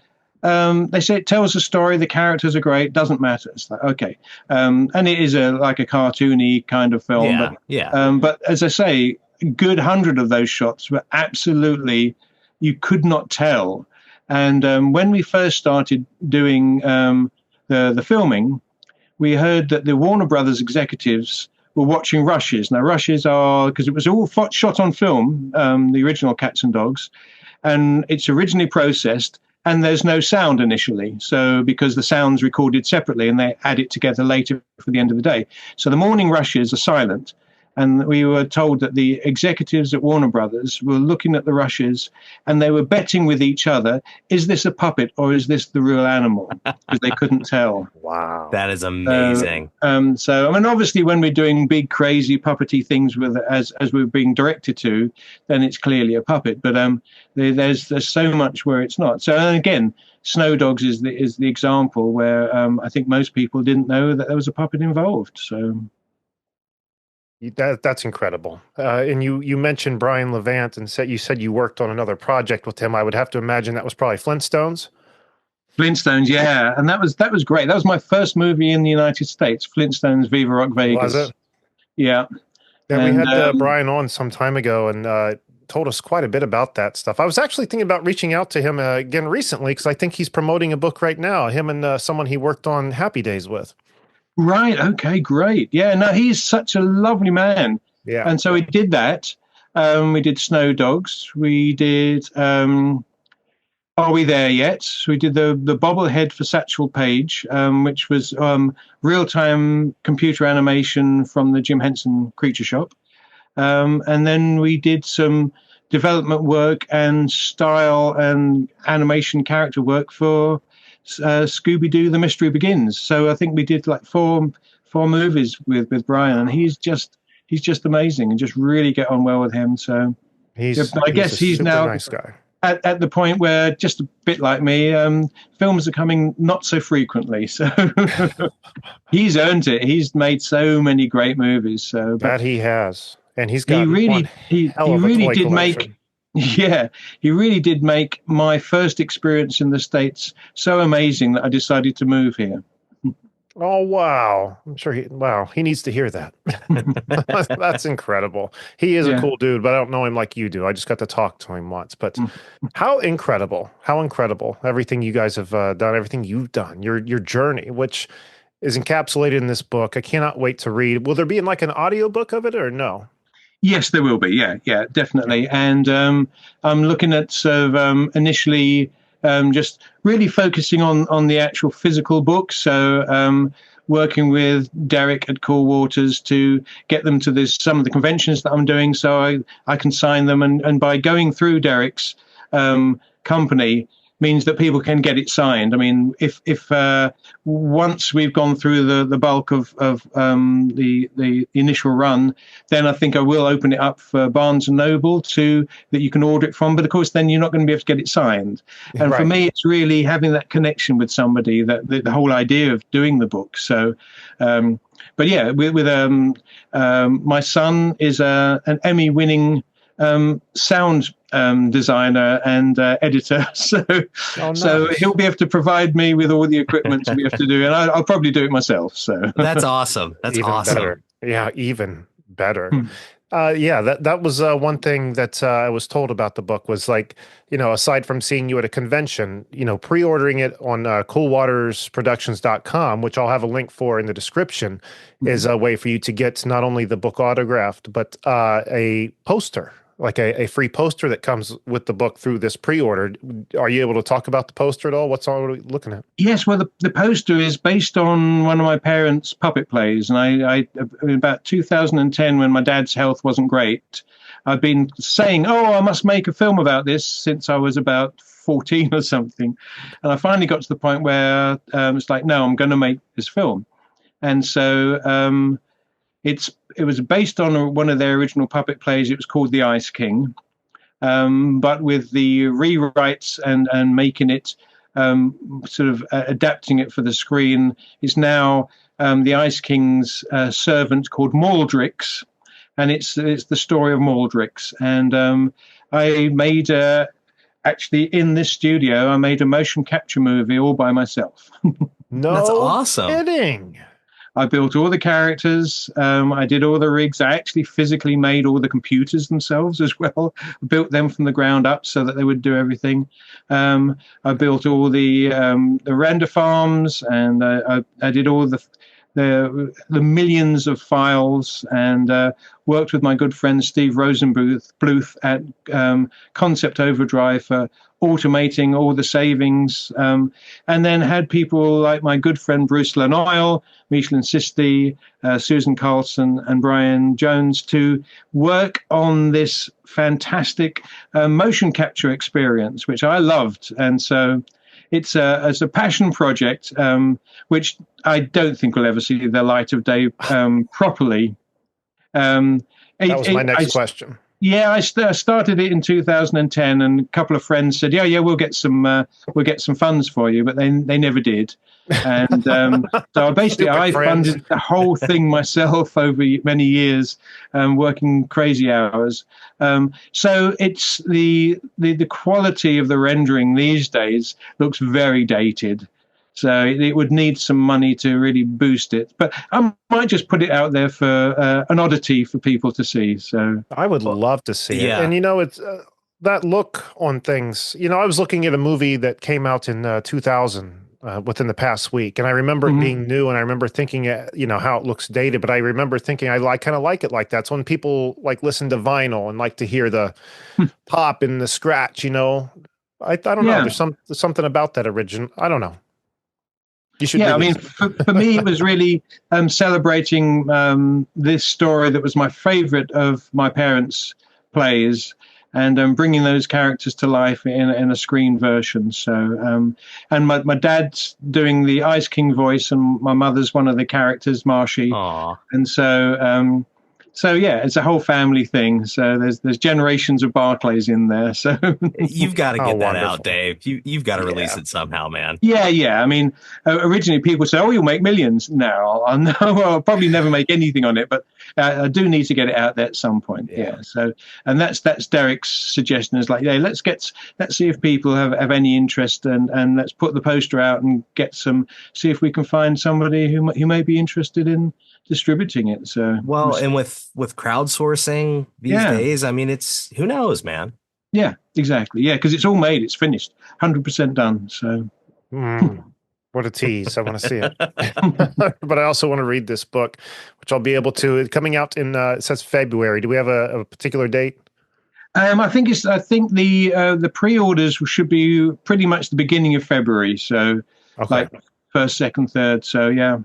they say it tells a story. The characters are great. Doesn't matter. It's like, okay. And it is like a cartoony kind of film. Yeah. But as I say, a good 100 of those shots were absolutely, you could not tell. And when we first started doing the filming, we heard that the Warner Brothers executives were watching rushes. Now, rushes are, because it was all shot on film, the original Cats and Dogs, and it's originally processed, and there's no sound initially. So because the sound's recorded separately and they add it together later for the end of the day. So the morning rushes are silent. And we were told that the executives at Warner Brothers were looking at the rushes and they were betting with each other, is this a puppet or is this the real animal? Because they couldn't tell. Wow. That is amazing. So, I mean, obviously, when we're doing big, crazy, puppety things with as we're being directed to, then it's clearly a puppet. But there's so much where it's not. So, and again, Snow Dogs is the example where I think most people didn't know that there was a puppet involved. So. That's incredible. And you mentioned Brian Levant and you said you worked on another project with him. I would have to imagine that was probably Flintstones. Flintstones, yeah, and that was great. That was my first movie in the United States. Flintstones, Viva Rock Vegas. Was it? Yeah. Yeah, we had Brian on some time ago and told us quite a bit about that stuff. I was actually thinking about reaching out to him again recently because I think he's promoting a book right now. Him and someone he worked on Happy Days with. Right. Okay. Great. Yeah. No, he's such a lovely man. Yeah. And so we did that. We did Snow Dogs. We did. Are We There Yet? We did the bobblehead for Satchel Paige, which was real-time computer animation from the Jim Henson Creature Shop. And then we did some development work and style and animation character work for Scooby-Doo: The Mystery Begins. So I think we did like four movies with Brian, and he's just amazing and just really get on well with him. So I guess he's now nice guy. At the point where, just a bit like me, films are coming not so frequently. So he's earned it. He's made so many great movies. So that he has, and he really did make. Yeah, he really did make my first experience in the States so amazing that I decided to move here. Oh, wow. I'm sure he needs to hear that. That's incredible. He is a cool dude, but I don't know him like you do. I just got to talk to him once. But how incredible everything you guys have done, everything you've done, your journey, which is encapsulated in this book. I cannot wait to read. Will there be like an audiobook of it or no? Yes, there will be. Yeah, definitely. And I'm looking at initially just really focusing on the actual physical book. So working with Derek at Cool Waters to get them to some of the conventions that I'm doing so I can sign them. And by going through Derek's company means that people can get it signed. I mean, if once we've gone through the bulk of the initial run, then I think I will open it up for Barnes and Noble that you can order it from. But of course, then you're not going to be able to get it signed. And for me, it's really having that connection with somebody, that the whole idea of doing the book. So, but yeah, with my son is an Emmy-winning sound designer and editor, so he'll be able to provide me with all the equipment we have to do, and I'll probably do it myself. So that's awesome. That's even awesome. Better. Yeah, even better. That was one thing that I was told about the book was like, aside from seeing you at a convention, pre-ordering it on coolwatersproductions.com, which I'll have a link for in the description, is a way for you to get not only the book autographed, but a poster, like a free poster that comes with the book through this pre-order. Are you able to talk about the poster at all? What's all we looking at? Yes, well, the poster is based on one of my parents' puppet plays. And I in about 2010, when my dad's health wasn't great, I've been saying, I must make a film about this since I was about 14 or something. And I finally got to the point where it's like, no, I'm going to make this film. And so it was based on one of their original puppet plays. It was called The Ice King, but with the rewrites and making it sort of adapting it for the screen is now the Ice King's servant called Maldrix, and it's the story of Maldrix. And I made actually in this studio, I made a motion capture movie all by myself. No, that's awesome. Kidding. I built all the characters. I did all the rigs. I actually physically made all the computers themselves as well. I built them from the ground up so that they would do everything. I built all the render farms, and I did all the the millions of files, and worked with my good friend Steve Rosenbluth at Concept Overdrive for automating all the savings, and then had people like my good friend Bruce Lanoyle, Michelin Sisti, Susan Carlson, and Brian Jones to work on this fantastic motion capture experience, which I loved. And so it's a passion project, which I don't think will ever see the light of day properly. That was my next question. Yeah, I started it in 2010, and a couple of friends said, "Yeah, we'll get some funds for you," but they never did. And so basically, I funded the whole thing myself over many years, working crazy hours. So it's the quality of the rendering these days looks very dated. So it would need some money to really boost it. But I might just put it out there for an oddity for people to see. So I would love to see it. And, it's that look on things. I was looking at a movie that came out in 2000 within the past week. And I remember it being new. And I remember thinking, how it looks dated. But I remember thinking I kind of like it like that. So when people listen to vinyl and like to hear the pop and the scratch, I don't know. There's something about that original. I don't know. I mean, for me, it was really celebrating this story that was my favorite of my parents' plays, and bringing those characters to life in a screen version. So, and my dad's doing the Ice King voice, and my mother's one of the characters, Marshy. Aww. And so yeah, it's a whole family thing. So there's generations of Barclays in there. So you've got to get that out, Dave. You've got to release it somehow, man. Yeah. I mean, originally people say, "Oh, you'll make millions." No, I'll probably never make anything on it, but I do need to get it out there at some point. Yeah. So, and that's Derek's suggestion is let's see if people have any interest, and let's put the poster out and see if we can find somebody who may be interested in distributing it. So and with crowdsourcing these days, I mean, it's who knows, man. Yeah, exactly. Yeah, because it's all made, it's finished, 100% done. So what a tease. I want to see it. But I also want to read this book, which I'll be able to. It's coming out in it says February. Do we have a particular date? I think the pre-orders should be pretty much the beginning of February. So first, second, third. So yeah.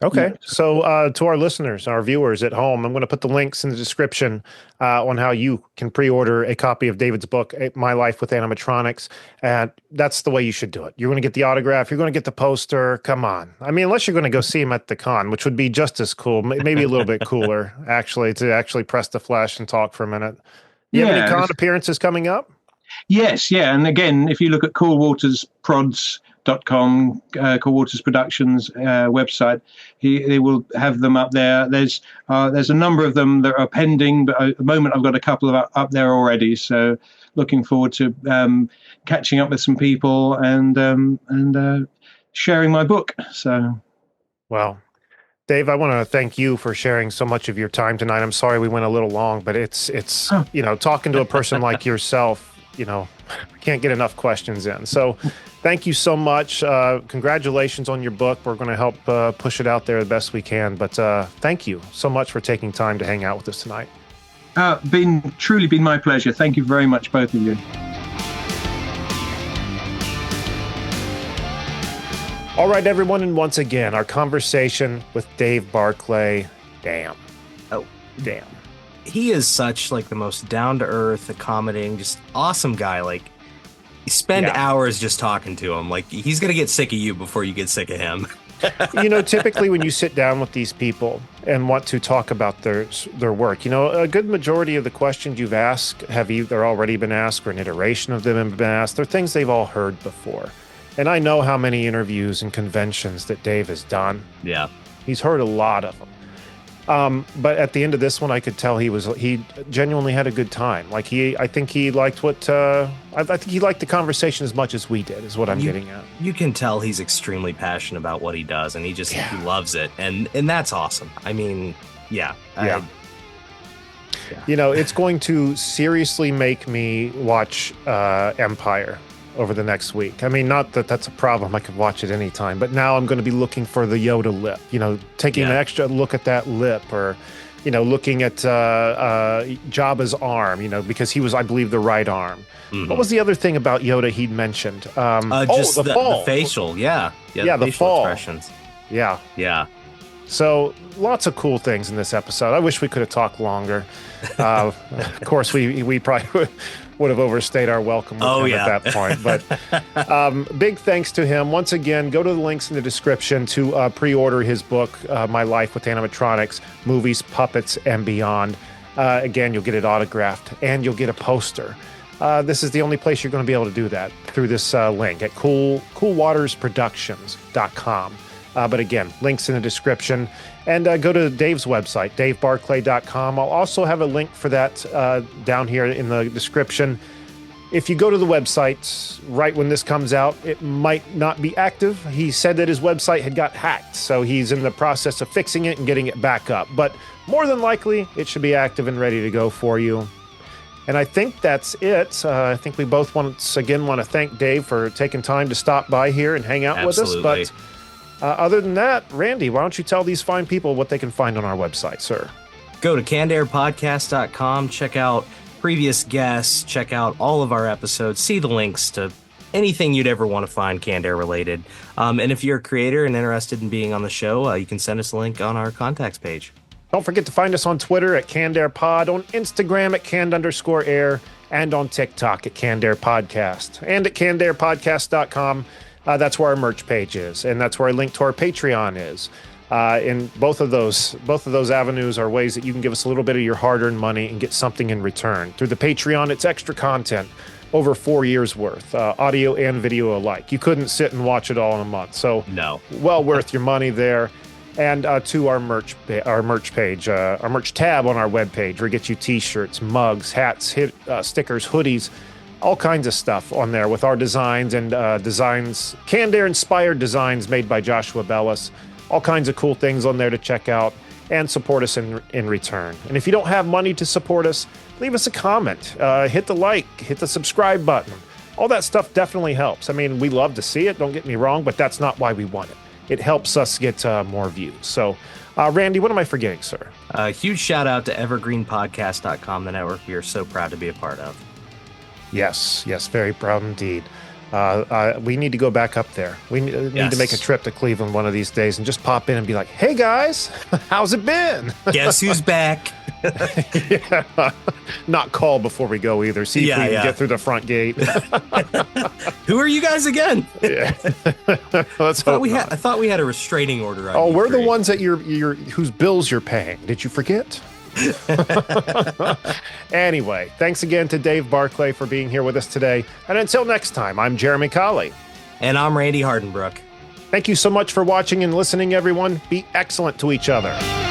Okay. So to our listeners, our viewers at home, I'm going to put the links in the description on how you can pre-order a copy of David's book, My Life with Animatronics. And that's the way you should do it. You're going to get the autograph. You're going to get the poster. Come on. I mean, unless you're going to go see him at the con, which would be just as cool, maybe a little bit cooler, actually, to actually press the flesh and talk for a minute. You have any con appearances coming up? Yes. Yeah. And again, if you look at coolwatersprods.com, Cool Waters Productions website, they will have them up there. There's a number of them that are pending, but at the moment I've got a couple of up there already. So looking forward to catching up with some people and sharing my book. So, well, Dave, I want to thank you for sharing so much of your time tonight. I'm sorry we went a little long, but it's talking to a person like yourself, I can't get enough questions in. So thank you so much. Congratulations on your book. We're going to help push it out there the best we can. But thank you so much for taking time to hang out with us tonight. Truly been my pleasure. Thank you very much, both of you. All right, everyone. And once again, our conversation with Dave Barclay. Damn. Oh, damn. He is such the most down-to-earth, accommodating, just awesome guy. You spend hours just talking to him. He's going to get sick of you before you get sick of him. Typically when you sit down with these people and want to talk about their work, a good majority of the questions you've asked have either already been asked or an iteration of them have been asked. They're things they've all heard before. And I know how many interviews and conventions that Dave has done. Yeah. He's heard a lot of them. But at the end of this one, I could tell he genuinely had a good time. I think he liked I think he liked the conversation as much as we did, is what I'm getting at. You can tell he's extremely passionate about what he does, and he loves it. And that's awesome. I mean, it's going to seriously make me watch Empire. over the next week. I mean, not that that's a problem. I could watch it anytime, but now I'm going to be looking for the Yoda lip, taking an extra look at that lip, or, looking at Jabba's arm, because he was, I believe, the right arm. Mm-hmm. What was the other thing about Yoda he'd mentioned? Just the facial. Yeah, the facial fall. Expressions. Yeah. So lots of cool things in this episode. I wish we could have talked longer. Of course, we probably would have overstayed our welcome with him at that point. But big thanks to him. Once again, go to the links in the description to pre-order his book, My Life with Animatronics, Movies, Puppets, and Beyond. Again, you'll get it autographed, and you'll get a poster. This is the only place you're going to be able to do that, through this link at coolwatersproductions.com. But again, links in the description. And go to Dave's website, davebarclay.com. I'll also have a link for that down here in the description. If you go to the website right when this comes out, it might not be active. He said that his website had got hacked, so he's in the process of fixing it and getting it back up. But more than likely, it should be active and ready to go for you. And I think that's it. I think we both once again want to thank Dave for taking time to stop by here and hang out with us. But other than that, Randy, why don't you tell these fine people what they can find on our website, sir? Go to cannedairpodcast.com, check out previous guests, check out all of our episodes, see the links to anything you'd ever want to find Canned Air related. And if you're a creator and interested in being on the show, you can send us a link on our contacts page. Don't forget to find us on Twitter at CannedAirPod, on Instagram at canned_air, and on TikTok at Canned Air Podcast. And at cannedairpodcast.com, that's where our merch page is, and that's where a link to our Patreon is. And both of those avenues are ways that you can give us a little bit of your hard-earned money and get something in return. Through the Patreon, it's extra content, over 4 years worth, audio and video alike. You couldn't sit and watch it all in a month, so no, well worth your money there. And to our merch page, our merch tab on our webpage, where we get you T-shirts, mugs, hats, stickers, hoodies, all kinds of stuff on there with our designs and designs, Canned Air inspired designs made by Joshua Bellis. All kinds of cool things on there to check out and support us in return. And if you don't have money to support us, leave us a comment, hit the like, hit the subscribe button. All that stuff definitely helps. I mean, we love to see it, don't get me wrong, but that's not why we want it. It helps us get more views. So, Randy, what am I forgetting, sir? Huge shout out to evergreenpodcast.com, the network we are so proud to be a part of. Yes, very proud indeed. We need to go back up there. We need to make a trip to Cleveland one of these days and just pop in and be like, hey guys, how's it been? Guess who's back? Yeah. Not call before we go either. See if we can get through the front gate. Who are you guys again? Yeah. Let's hope not. I thought we had a restraining order on. Oh, we're the ones that whose bills you're paying. Did you forget? Anyway, thanks again to Dave Barclay for being here with us today. And until next time, I'm Jeremy Colley. And I'm Randy Hardenbrook. Thank you so much for watching and listening, everyone. Be excellent to each other.